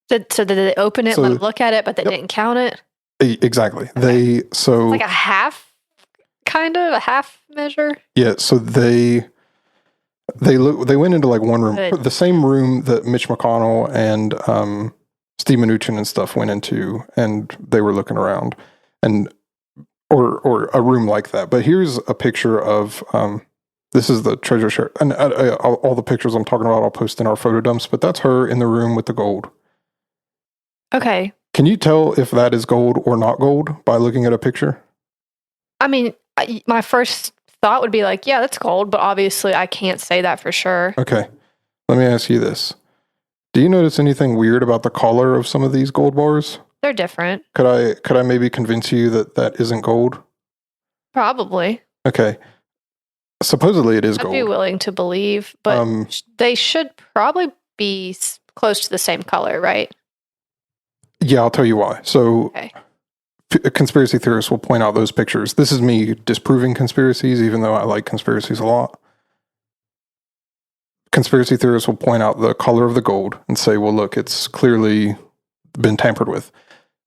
Speaker 2: so did they open it, let them look at it, but they didn't count it?
Speaker 1: Exactly.
Speaker 2: Okay. Like a half measure?
Speaker 1: Yeah, so they went into like one room, the same room that Mitch McConnell and Steve Mnuchin and stuff went into, and they were looking around, and or a room like that. But here's a picture of this is the treasure share, and all the pictures I'm talking about I'll post in our photo dumps. But that's her in the room with the gold.
Speaker 2: Okay.
Speaker 1: Can you tell if that is gold or not gold by looking at a picture?
Speaker 2: I mean, my first thought would be like, yeah, that's gold, but obviously I can't say that for sure.
Speaker 1: Okay. Let me ask you this. Do you notice anything weird about the color of some of these gold bars?
Speaker 2: They're different.
Speaker 1: Could I maybe convince you that isn't gold?
Speaker 2: Probably.
Speaker 1: Okay. Supposedly it is gold.
Speaker 2: I'd be willing to believe, but they should probably be close to the same color, right?
Speaker 1: Yeah, I'll tell you why. So
Speaker 2: okay.
Speaker 1: Conspiracy theorists will point out those pictures. This is me disproving conspiracies, even though I like conspiracies a lot. Conspiracy theorists will point out the color of the gold and say, well, look, it's clearly been tampered with.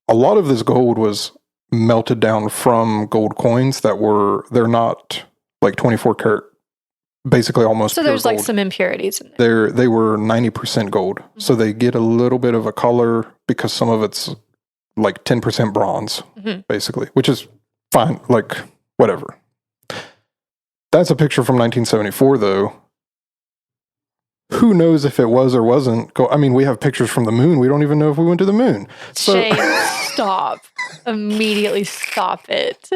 Speaker 1: A lot of this gold was melted down from gold coins they're not like 24 karat, basically almost
Speaker 2: so
Speaker 1: pure
Speaker 2: there's
Speaker 1: gold.
Speaker 2: Like some impurities in there.
Speaker 1: They were 90% gold. Mm-hmm. So they get a little bit of a color because some of it's like 10% bronze, basically, which is fine, like, whatever. That's a picture from 1974, though. Who knows if it was or wasn't? I mean, we have pictures from the moon. We don't even know if we went to the moon. So,
Speaker 2: Shane, stop. Immediately stop it.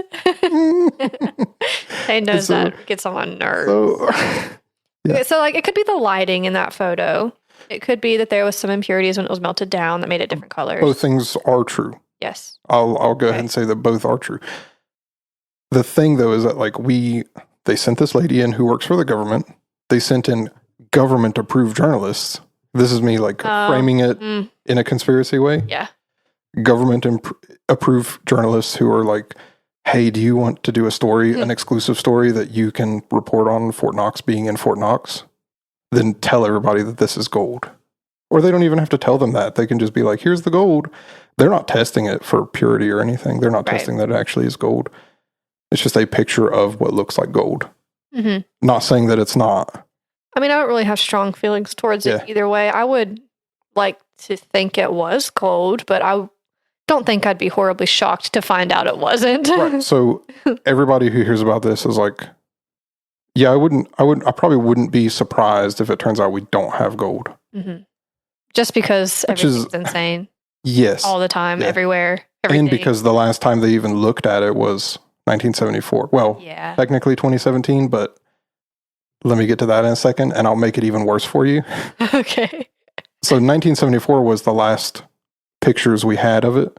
Speaker 2: Shane knows that gets on my nerves. So, like, it could be the lighting in that photo. It could be that there was some impurities when it was melted down that made it different colors.
Speaker 1: Both things are true.
Speaker 2: Yes.
Speaker 1: I'll go ahead and say that both are true. The thing, though, is that like they sent this lady in who works for the government. They sent in government-approved journalists. This is me like framing it in a conspiracy way.
Speaker 2: Yeah.
Speaker 1: Government-approved journalists who are like, hey, do you want to do a story, an exclusive story that you can report on Fort Knox being in Fort Knox? Then tell everybody that this is gold. Or they don't even have to tell them that. They can just be like, here's the gold. They're not testing it for purity or anything. They're not testing that it actually is gold. It's just a picture of what looks like gold. Mm-hmm. Not saying that it's not.
Speaker 2: I mean, I don't really have strong feelings towards it either way. I would like to think it was gold, but I don't think I'd be horribly shocked to find out it wasn't.
Speaker 1: Right. So everybody who hears about this is like, yeah, I probably wouldn't be surprised if it turns out we don't have gold.
Speaker 2: Mm-hmm. Just because everything's insane.
Speaker 1: Yes.
Speaker 2: All the time, everywhere, everything.
Speaker 1: And because the last time they even looked at it was 1974. Well, technically 2017, but let me get to that in a second, and I'll make it even worse for you.
Speaker 2: Okay.
Speaker 1: So 1974 was the last pictures we had of it.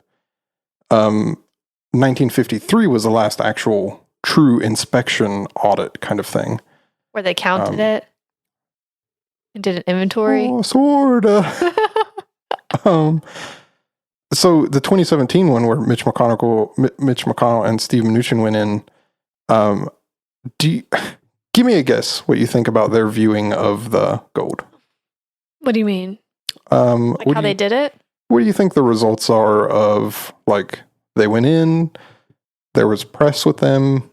Speaker 1: 1953 was the last actual true inspection audit kind of thing.
Speaker 2: Where they counted it and did an inventory?
Speaker 1: Oh, sort of. So the 2017 one where Mitch McConnell and Steve Mnuchin went in, give me a guess what you think about their viewing of the gold.
Speaker 2: What do you mean? How they did it?
Speaker 1: What do you think the results are of, like, they went in, there was press with them?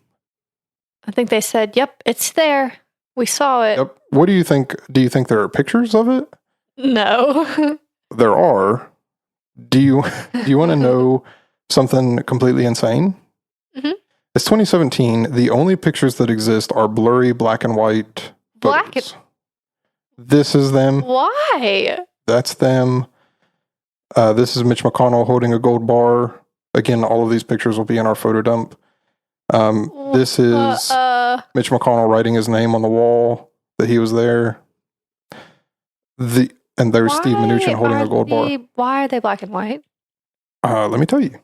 Speaker 2: I think they said, yep, it's there. We saw it.
Speaker 1: Yep. What do you think? Do you think there are pictures of it?
Speaker 2: No.
Speaker 1: There are. Do you want to know something completely insane? Mm-hmm. It's 2017. The only pictures that exist are blurry black and white photos. This is them.
Speaker 2: Why?
Speaker 1: That's them. This is Mitch McConnell holding a gold bar. Again, all of these pictures will be in our photo dump. This is Mitch McConnell writing his name on the wall that he was there. And there's Steve Mnuchin holding a gold bar.
Speaker 2: Why are they black and white?
Speaker 1: Let me tell you.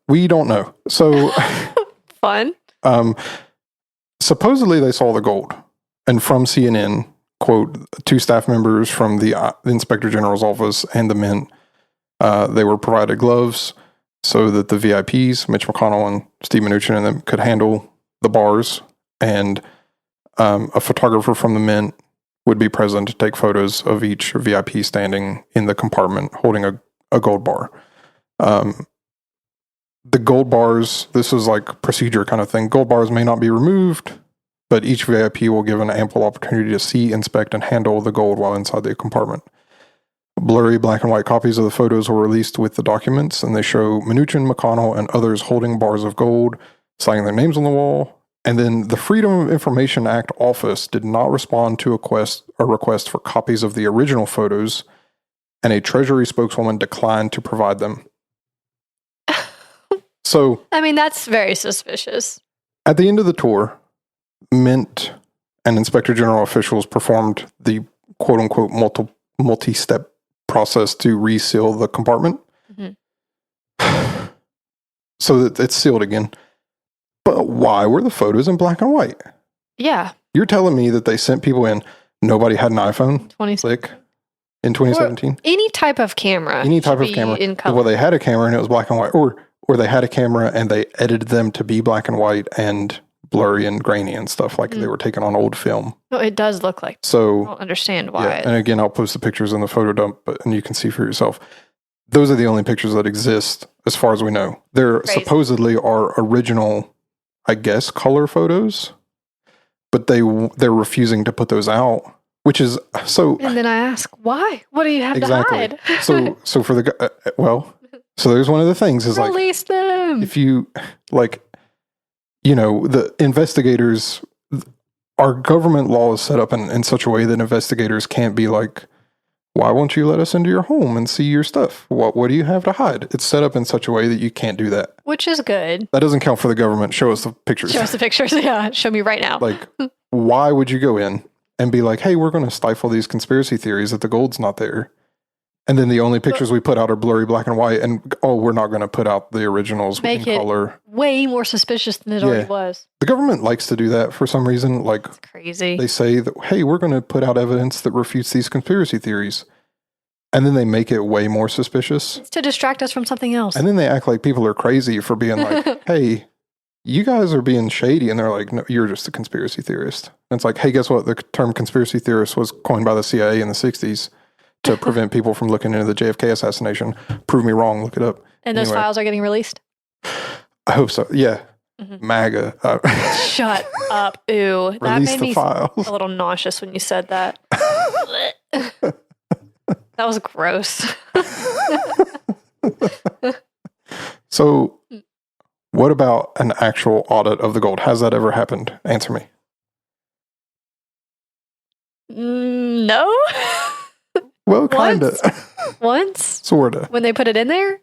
Speaker 1: We don't know. So
Speaker 2: fun.
Speaker 1: Supposedly they saw the gold, and from CNN, quote, 2 staff members from the Inspector General's office and the Mint, they were provided gloves so that the VIPs, Mitch McConnell and Steve Mnuchin, and them could handle the bars, and a photographer from the Mint would be present to take photos of each VIP standing in the compartment holding a gold bar. The gold bars, this is like procedure kind of thing. Gold bars may not be removed, but each VIP will give an ample opportunity to see, inspect, and handle the gold while inside the compartment. Blurry black and white copies of the photos were released with the documents, and they show Mnuchin, McConnell, and others holding bars of gold, signing their names on the wall. And then the Freedom of Information Act office did not respond to a request for copies of the original photos, and a Treasury spokeswoman declined to provide them. So,
Speaker 2: I mean, that's very suspicious.
Speaker 1: At the end of the tour, Mint and Inspector General officials performed the quote-unquote multi-step process to reseal the compartment. Mm-hmm. So that it's sealed again. But why were the photos in black and white?
Speaker 2: Yeah.
Speaker 1: You're telling me that they sent people in, nobody had an iPhone? Click. In 2017?
Speaker 2: Or any type of camera.
Speaker 1: Any type of camera.
Speaker 2: In color.
Speaker 1: Well, they had a camera and it was black and white. Or they had a camera and they edited them to be black and white and blurry and grainy and stuff, like they were taken on old film.
Speaker 2: No, it does look like.
Speaker 1: So
Speaker 2: I don't understand why.
Speaker 1: Yeah, and again, I'll post the pictures in the photo dump, and you can see for yourself. Those are the only pictures that exist as far as we know. There supposedly are original, I guess, color photos, but they're refusing to put those out, which is so.
Speaker 2: And then I ask, why? What do you have to hide?
Speaker 1: so for the so there's one of the things is
Speaker 2: release them.
Speaker 1: If you the investigators, our government law is set up in such a way that investigators can't be like, why won't you let us into your home and see your stuff? What do you have to hide? It's set up in such a way that you can't do that.
Speaker 2: Which is good.
Speaker 1: That doesn't count for the government. Show us the pictures.
Speaker 2: Show us the pictures. Yeah. Show me right now.
Speaker 1: Like, why would you go in and be like, hey, we're going to stifle these conspiracy theories that the gold's not there? And then the only pictures we put out are blurry black and white. And, we're not going to put out the originals in color.
Speaker 2: Way more suspicious than it already was.
Speaker 1: The government likes to do that for some reason. Like,
Speaker 2: it's crazy.
Speaker 1: They say that, hey, we're going to put out evidence that refutes these conspiracy theories. And then they make it way more suspicious.
Speaker 2: It's to distract us from something else.
Speaker 1: And then they act like people are crazy for being like, hey, you guys are being shady. And they're like, no, you're just a conspiracy theorist. And it's like, hey, guess what? The term conspiracy theorist was coined by the CIA in the 60s to prevent people from looking into the JFK assassination. Prove me wrong. Look it up.
Speaker 2: And those files are getting released?
Speaker 1: I hope so. Yeah. Mm-hmm. MAGA.
Speaker 2: Shut up. Ooh. That made me
Speaker 1: files.
Speaker 2: A little nauseous when you said that. That was gross.
Speaker 1: So, what about an actual audit of the gold? Has that ever happened? Answer me.
Speaker 2: No.
Speaker 1: Well, kind of.
Speaker 2: Once?
Speaker 1: Sort of.
Speaker 2: When they put it in there?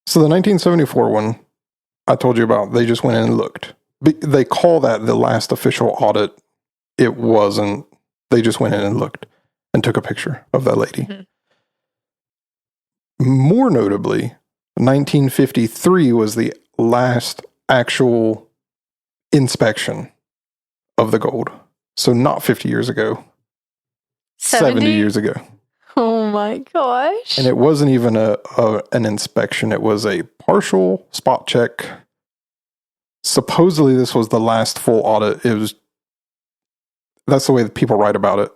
Speaker 1: So, the 1974 one I told you about, they just went in and looked. They call that the last official audit. It wasn't. They just went in and looked and took a picture of that lady. Mm-hmm. More notably, 1953 was the last actual inspection of the gold. So not 50 years ago. 70 years ago.
Speaker 2: Oh my gosh.
Speaker 1: And it wasn't even an inspection. It was a partial spot check. Supposedly this was the last full audit. That's the way that people write about it.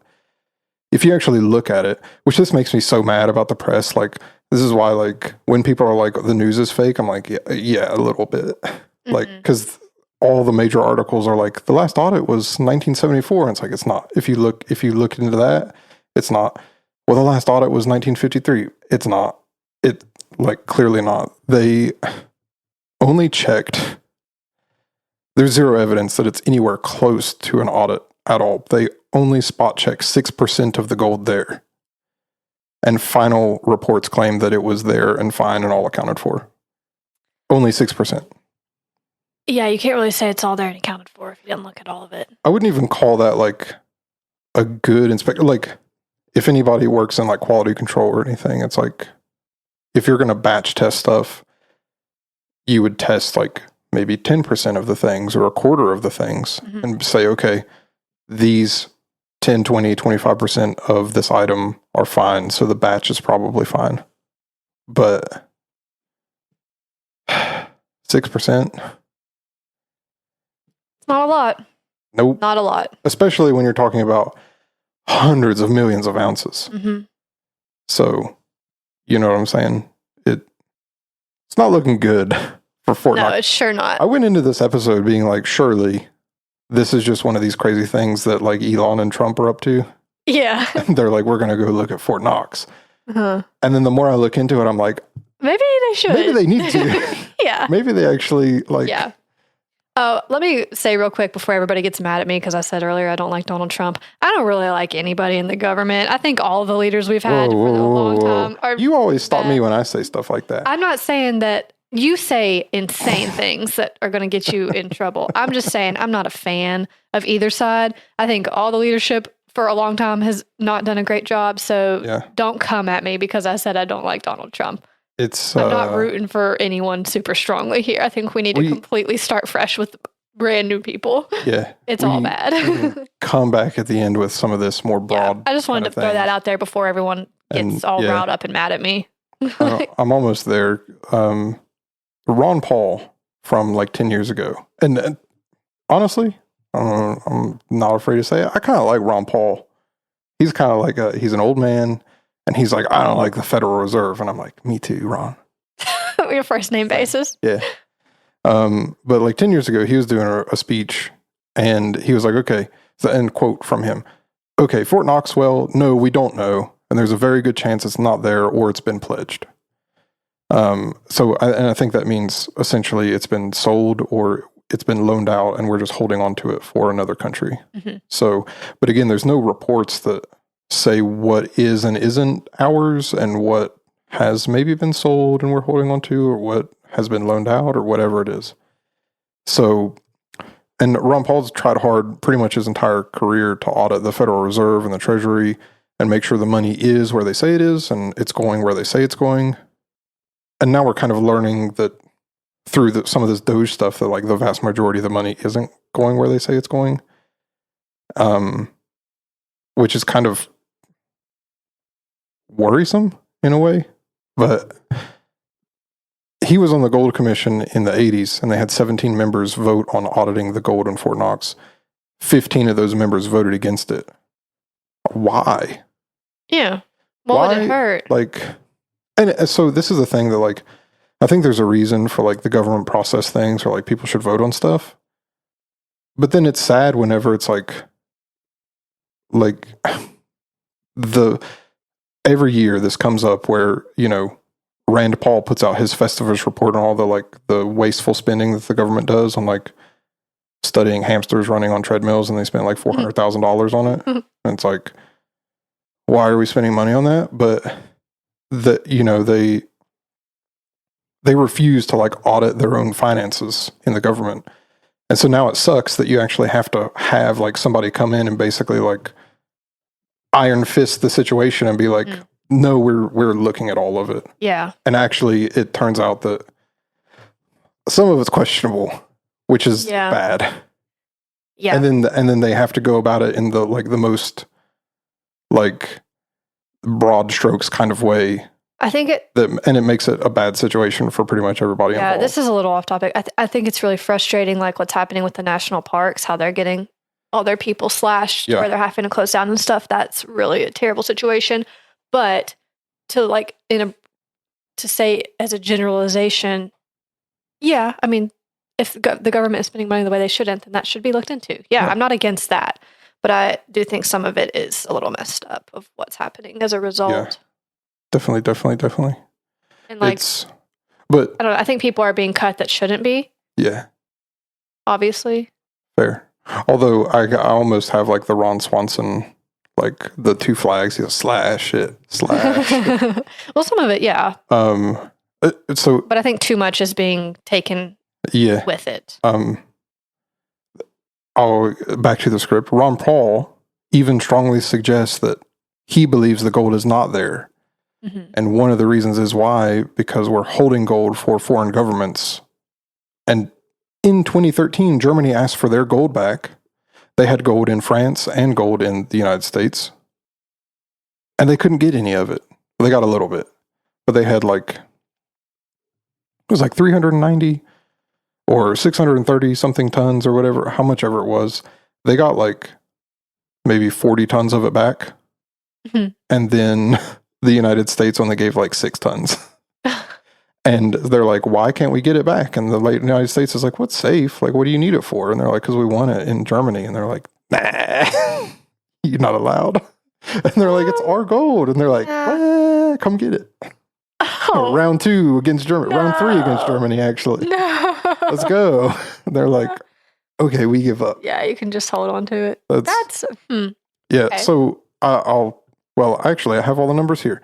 Speaker 1: If you actually look at it, which this makes me so mad about the press, like, this is why, like, when people are like, the news is fake, I'm like, yeah, a little bit. Mm-hmm. Like, because all the major articles are like, the last audit was 1974. And it's like, it's not. If you look into that, it's not. Well, the last audit was 1953. It's not. It, like, clearly not. They only checked. There's zero evidence that it's anywhere close to an audit at all. They only spot check 6% of the gold there. And final reports claim that it was there and fine and all accounted for. Only 6%.
Speaker 2: Yeah, you can't really say it's all there and accounted for if you didn't look at all of it.
Speaker 1: I wouldn't even call that like a good inspector. Like, if anybody works in like quality control or anything, it's like, if you're going to batch test stuff, you would test like maybe 10% of the things or a quarter of the things, mm-hmm. and say, okay, these 10, 20, 25% of this item are fine, so the batch is probably fine. But 6%?
Speaker 2: It's not a lot.
Speaker 1: Nope.
Speaker 2: Not a lot.
Speaker 1: Especially when you're talking about hundreds of millions of ounces. Mm-hmm. So, you know what I'm saying? It's not looking good for Fort Knox.
Speaker 2: No, it's sure not.
Speaker 1: I went into this episode being like, surely this is just one of these crazy things that like Elon and Trump are up to.
Speaker 2: Yeah.
Speaker 1: And they're like, we're going to go look at Fort Knox. Uh-huh. And then the more I look into it, I'm like,
Speaker 2: maybe they should.
Speaker 1: Maybe they need to.
Speaker 2: Yeah.
Speaker 1: Maybe they actually like.
Speaker 2: Yeah. Let me say real quick before everybody gets mad at me, because I said earlier I don't like Donald Trump. I don't really like anybody in the government. I think all the leaders we've had for a long time are.
Speaker 1: You always stop me when I say stuff like that.
Speaker 2: I'm not saying that. You say insane things that are going to get you in trouble. I'm just saying I'm not a fan of either side. I think all the leadership for a long time has not done a great job. So Don't come at me because I said I don't like Donald Trump. I'm not rooting for anyone super strongly here. I think we need to completely start fresh with brand new people.
Speaker 1: Yeah.
Speaker 2: It's all bad.
Speaker 1: Come back at the end with some of this more broad.
Speaker 2: Yeah, I just wanted to throw that out there before everyone gets all riled up and mad at me.
Speaker 1: I'm almost there. Ron Paul from like 10 years ago. And honestly, I'm not afraid to say it. I kind of like Ron Paul. He's kind of like he's an old man, and he's like, I don't like the Federal Reserve. And I'm like, me too, Ron.
Speaker 2: Your first name basis.
Speaker 1: Yeah. But like 10 years ago, he was doing a speech, and he was like, okay, the end quote from him. Okay, Fort Knox, well, no, we don't know. And there's a very good chance it's not there or it's been pledged. I think that means essentially it's been sold or it's been loaned out and we're just holding on to it for another country. Mm-hmm. So, but again, there's no reports that say what is and isn't ours and what has maybe been sold and we're holding on to, or what has been loaned out or whatever it is. So, and Ron Paul's tried hard pretty much his entire career to audit the Federal Reserve and the Treasury and make sure the money is where they say it is and it's going where they say it's going. And now we're kind of learning that through some of this Doge stuff that like the vast majority of the money isn't going where they say it's going, which is kind of worrisome in a way. But he was on the Gold Commission in the 80s, and they had 17 members vote on auditing the gold in Fort Knox. 15 of those members voted against it. Why?
Speaker 2: Yeah. What would it hurt?
Speaker 1: Like, and so this is the thing that, like, I think there's a reason for, like, the government process things, or, like, people should vote on stuff. But then it's sad whenever it's like every year this comes up where, you know, Rand Paul puts out his Festivus report on all the wasteful spending that the government does on, like, studying hamsters running on treadmills, and they spend like $400,000 on it. And it's like, why are we spending money on that? But they refuse to, like, audit their own finances in the government. And so now it sucks that you actually have to have, like, somebody come in and basically, like, iron fist the situation and be like, no, we're looking at all of it.
Speaker 2: Yeah.
Speaker 1: And actually it turns out that some of it's questionable, which is bad.
Speaker 2: Yeah.
Speaker 1: And then they have to go about it in the, like, the most, like, broad strokes kind of way.
Speaker 2: I think
Speaker 1: and it makes it a bad situation for pretty much everybody involved.
Speaker 2: This is a little off topic. I think it's really frustrating, like, what's happening with the national parks, how they're getting all their people slashed, where they're having to close down and stuff. That's really a terrible situation. But to say as a generalization, yeah, I mean, if the government is spending money the way they shouldn't, then that should be looked into. Yeah, I'm not against that. But I do think some of it is a little messed up of what's happening as a result.
Speaker 1: Yeah. Definitely.
Speaker 2: And, like, but I don't know, I think people are being cut that shouldn't be.
Speaker 1: Yeah. Obviously.
Speaker 2: Fair.
Speaker 1: Although I almost have, like, the Ron Swanson, like, the two flags, slash it.
Speaker 2: Well, some of it, yeah.
Speaker 1: But
Speaker 2: I think too much is being taken with it.
Speaker 1: I'll back to the script. Ron Paul even strongly suggests that he believes the gold is not there. Mm-hmm. And one of the reasons is why, because we're holding gold for foreign governments. And in 2013, Germany asked for their gold back. They had gold in France and gold in the United States. And they couldn't get any of it. They got a little bit. But they had, like, it was like 390 or 630 something tons or whatever, how much ever it was. They got, like, maybe 40 tons of it back. Mm-hmm. And then the United States only gave, like, 6 tons. And they're like, why can't we get it back? And the United States is like, what's safe? Like, what do you need it for? And they're like, because we want it in Germany. And they're like, nah, you're not allowed. And they're like, it's our gold. And they're like, come get it. Oh, round 2 against Germany. No. Round 3 against Germany, actually. No. Let's go. And they're like, okay, we give up.
Speaker 2: Yeah, you can just hold on to it. That's
Speaker 1: yeah, okay. So actually, I have all the numbers here.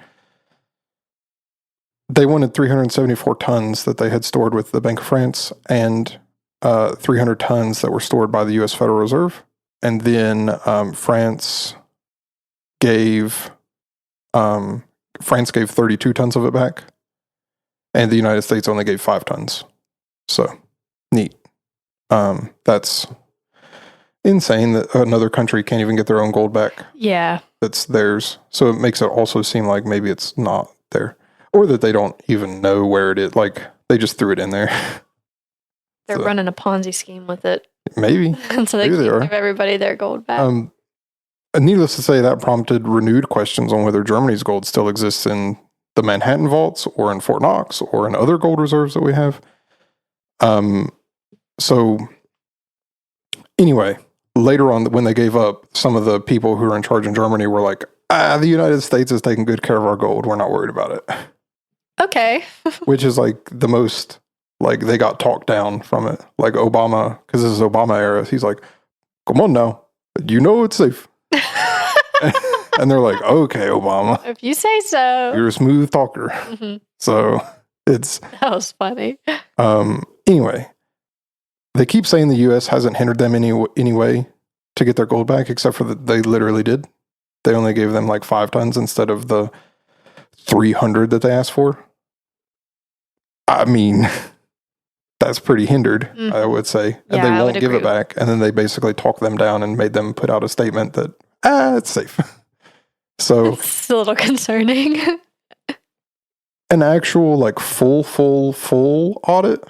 Speaker 1: They wanted 374 tons that they had stored with the Bank of France, and 300 tons that were stored by the U.S. Federal Reserve. And then France gave 32 tons of it back, and the United States only gave 5 tons. So, neat. That's insane that another country can't even get their own gold back.
Speaker 2: Yeah.
Speaker 1: That's theirs. So it makes it also seem like maybe it's not there. Or that they don't even know where it is. Like, they just threw it in there.
Speaker 2: They're running a Ponzi scheme with it.
Speaker 1: Maybe.
Speaker 2: And so they can give everybody their gold back.
Speaker 1: Needless to say, that prompted renewed questions on whether Germany's gold still exists in the Manhattan vaults or in Fort Knox or in other gold reserves that we have. So, anyway, later on, when they gave up, some of the people who were in charge in Germany were like, the United States is taking good care of our gold. We're not worried about it.
Speaker 2: Okay.
Speaker 1: Which is, like, the most, like, they got talked down from it. Like, Obama, because this is Obama era, he's like, come on now. You know it's safe. And they're like, okay, Obama.
Speaker 2: If you say so.
Speaker 1: You're a smooth talker. Mm-hmm. So,
Speaker 2: that was funny.
Speaker 1: Anyway, they keep saying the U.S. hasn't hindered them any way to get their gold back, except for that they literally did. They only gave them like 5 tons instead of the 300 that they asked for. I mean, that's pretty hindered, I would say. And they won't give it back. And then they basically talked them down and made them put out a statement that, it's safe. So
Speaker 2: it's a little concerning.
Speaker 1: an actual like full audit,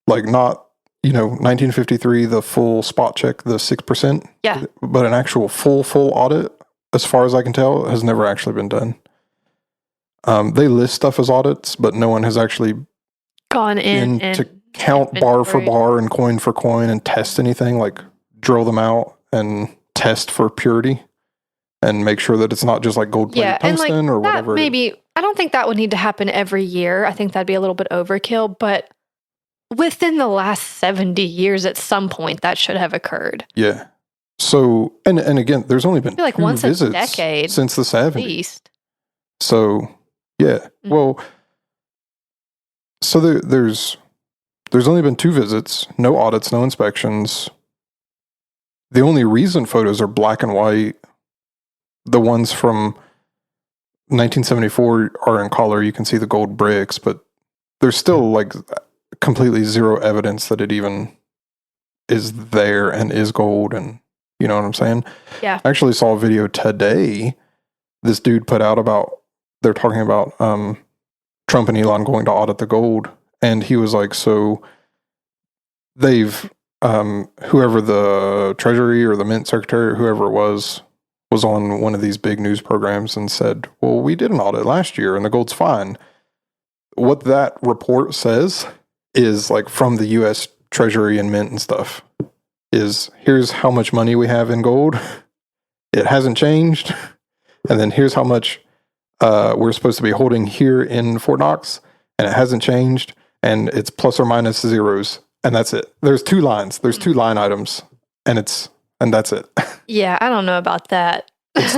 Speaker 1: like not, 1953, the full spot check, the 6%.
Speaker 2: Yeah.
Speaker 1: But an actual full audit, as far as I can tell, has never actually been done. They list stuff as audits, but no one has actually
Speaker 2: gone in
Speaker 1: to count bar for bar and coin for coin and test anything, like drill them out and test for purity and make sure that it's not just like gold-plated tungsten or whatever.
Speaker 2: Maybe, I don't think that would need to happen every year. I think that'd be a little bit overkill, but within the last 70 years, at some point, that should have occurred.
Speaker 1: Yeah. So, and again, there's only been
Speaker 2: like once a decade
Speaker 1: since the 70s.
Speaker 2: At least.
Speaker 1: So, yeah. Mm-hmm. Well, so there's only been 2 visits, no audits, no inspections. The only reason photos are black and white, the ones from 1974 are in color. You can see the gold bricks, but there's still like completely zero evidence that it even is there and is gold. And you know what I'm saying?
Speaker 2: Yeah.
Speaker 1: I actually saw a video today. This dude put out they're talking about Trump and Elon going to audit the gold. And he was like, so they've, whoever the Treasury or the Mint Secretary or whoever it was on one of these big news programs and said, well, we did an audit last year and the gold's fine. What that report says is like from the U.S. Treasury and Mint and stuff is here's how much money we have in gold. It hasn't changed. And then here's how much we're supposed to be holding here in Fort Knox, and it hasn't changed. And it's plus or minus zeros. And that's it. There's 2 lines. There's 2 line items. And that's it.
Speaker 2: Yeah, I don't know about that.
Speaker 1: It's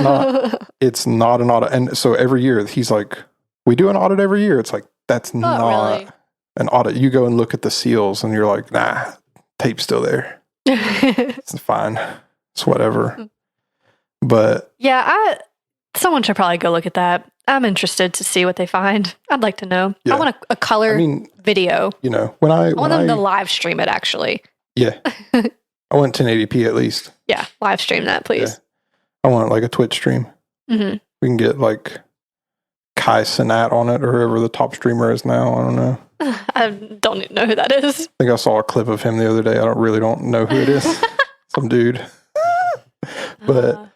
Speaker 1: not an audit. And so every year he's like, we do an audit every year. It's like, that's not
Speaker 2: really
Speaker 1: an audit. You go and look at the seals and you're like, nah, tape's still there. It's fine. It's whatever. But
Speaker 2: yeah, someone should probably go look at that. I'm interested to see what they find. I'd like to know. Yeah. I want a color video.
Speaker 1: When
Speaker 2: I want them to live stream it, actually.
Speaker 1: Yeah. I want 1080p at least.
Speaker 2: Yeah, live stream that, please.
Speaker 1: Yeah. I want like a Twitch stream.
Speaker 2: Mm-hmm.
Speaker 1: We can get like Kai Cenat on it or whoever the top streamer is now. I don't know.
Speaker 2: I don't even know who that is.
Speaker 1: I think I saw a clip of him the other day. I don't know who it is. Some dude. But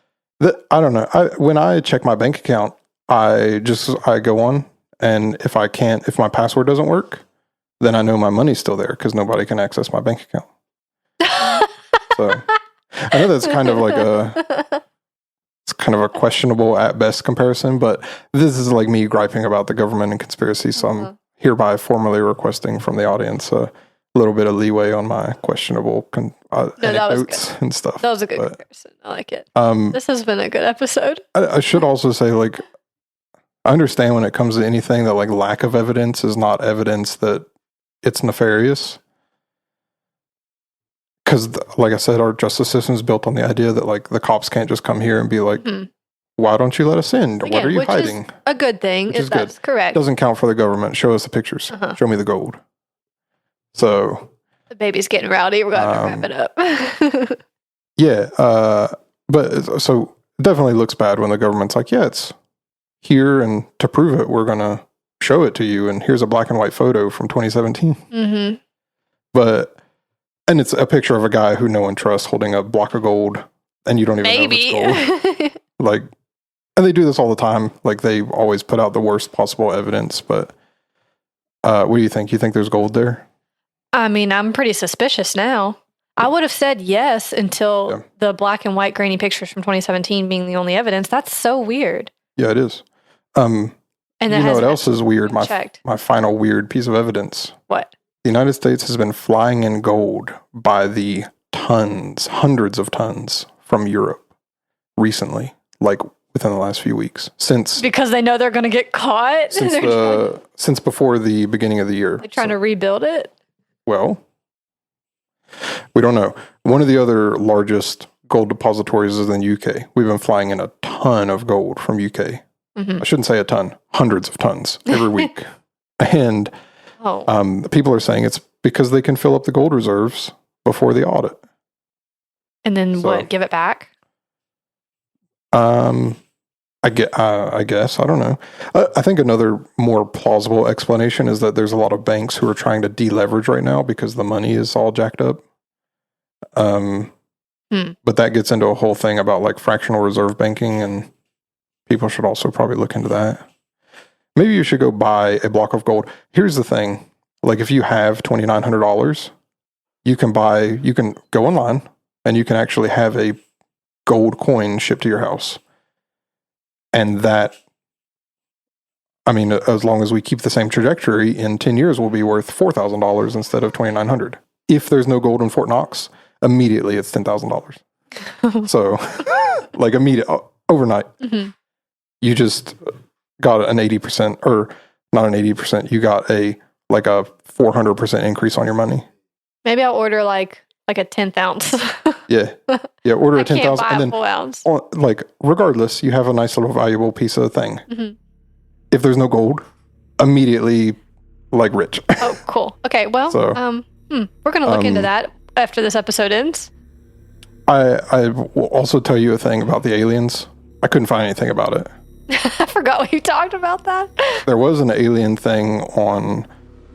Speaker 1: I don't know. When I check my bank account, I go on, and if my password doesn't work, then I know my money's still there because nobody can access my bank account. So I know that's kind of like it's kind of a questionable at best comparison, but this is like me griping about the government and conspiracy. So I'm hereby formally requesting from the audience a little bit of leeway on my questionable anecdotes and stuff.
Speaker 2: That was a good comparison. I like it. This has been a good episode.
Speaker 1: I should also say, like, I understand when it comes to anything that like lack of evidence is not evidence that it's nefarious. Because, like I said, our justice system is built on the idea that like the cops can't just come here and be like, why don't you let us in? Again, what are you hiding?
Speaker 2: Is a good thing. If that's correct.
Speaker 1: Doesn't count for the government. Show us the pictures. Show me the gold. So
Speaker 2: the baby's getting rowdy. We're going to wrap it up.
Speaker 1: Yeah. But so it definitely looks bad when the government's like, yeah, it's here, and to prove it, we're going to show it to you. And here's a black and white photo from 2017.
Speaker 2: Mm-hmm.
Speaker 1: And it's a picture of a guy who no one trusts holding a block of gold, and you don't even know if it's gold. Like, and they do this all the time. Like, they always put out the worst possible evidence. But what do you think? You think there's gold there?
Speaker 2: I mean, I'm pretty suspicious now. I would have said yes until the black and white grainy pictures from 2017 being the only evidence. That's so weird.
Speaker 1: Yeah, it is. And you know what else is weird? My final weird piece of evidence.
Speaker 2: What?
Speaker 1: The United States has been flying in gold by the tons, hundreds of tons from Europe recently, like within the last few weeks.
Speaker 2: Because they know they're going to get caught?
Speaker 1: Since before the beginning of the year.
Speaker 2: They're trying to rebuild it?
Speaker 1: Well, we don't know. One of the other largest gold depositories is in the UK. We've been flying in a ton of gold from UK. Mm-hmm. I shouldn't say a ton, hundreds of tons every week. And people are saying it's because they can fill up the gold reserves before the audit.
Speaker 2: And then give it back?
Speaker 1: I guess. I don't know. I think another more plausible explanation is that there's a lot of banks who are trying to deleverage right now because the money is all jacked up. But that gets into a whole thing about like fractional reserve banking, and people should also probably look into that. Maybe you should go buy a block of gold. Here's the thing. Like if you have $2,900, you can go online and you can actually have a gold coin shipped to your house. And that, I mean, as long as we keep the same trajectory, in 10 years will be worth $4,000 instead of $2,900. If there's no gold in Fort Knox, immediately it's $10,000. So, like overnight, you just got an 80%, or not an 80%. You got a 400% increase on your money.
Speaker 2: Maybe I'll order like a 10th ounce.
Speaker 1: Yeah. Order a 10,000, and then
Speaker 2: full ounce.
Speaker 1: Regardless, you have a nice little valuable piece of thing. If there's no gold, immediately rich.
Speaker 2: Oh, cool. Okay, well, we're gonna look into that after this episode ends.
Speaker 1: I will also tell you a thing about the aliens. I couldn't find anything about it.
Speaker 2: I forgot what you talked about that.
Speaker 1: There was an alien thing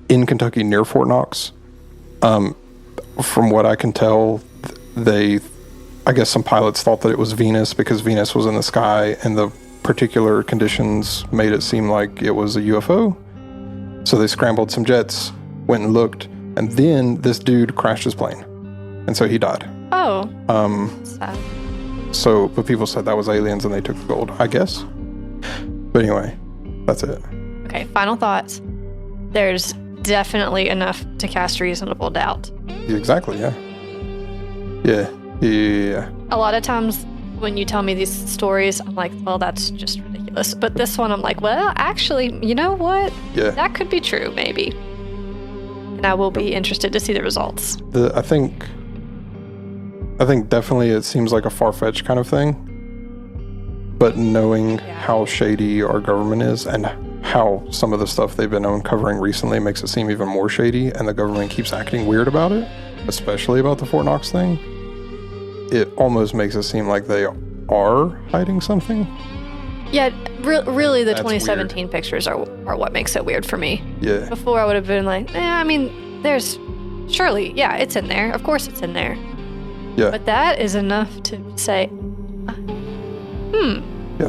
Speaker 1: in Kentucky near Fort Knox. From what I can tell, I guess some pilots thought that it was Venus because Venus was in the sky and the particular conditions made it seem like it was a UFO. So they scrambled some jets, went and looked, and then this dude crashed his plane. And so he died.
Speaker 2: Oh. Sad.
Speaker 1: So, but people said that was aliens and they took the gold, I guess. But anyway, that's it.
Speaker 2: Okay, final thoughts. There's definitely enough to cast reasonable doubt.
Speaker 1: Exactly, yeah. Yeah.
Speaker 2: A lot of times when you tell me these stories, I'm like, well, that's just ridiculous. But this one, I'm like, well, actually, you know what?
Speaker 1: Yeah.
Speaker 2: That could be true, maybe. And I will be interested to see the results.
Speaker 1: I think definitely it seems like a far-fetched kind of thing. But knowing how shady our government is and how some of the stuff they've been uncovering recently makes it seem even more shady, and the government keeps acting weird about it, especially about the Fort Knox thing, it almost makes it seem like they are hiding something.
Speaker 2: Yeah, really the 2017 pictures are what makes it weird for me.
Speaker 1: Yeah.
Speaker 2: Before I would have been like, I mean, there's surely, it's in there. Of course it's in there.
Speaker 1: Yeah.
Speaker 2: But that is enough to say,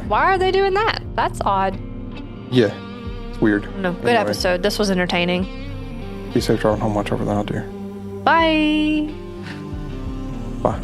Speaker 2: why are they doing that? That's odd.
Speaker 1: Yeah. It's weird.
Speaker 2: No, good episode. This was entertaining.
Speaker 1: Be safe driving home. Watch over the dear.
Speaker 2: Bye.
Speaker 1: Bye.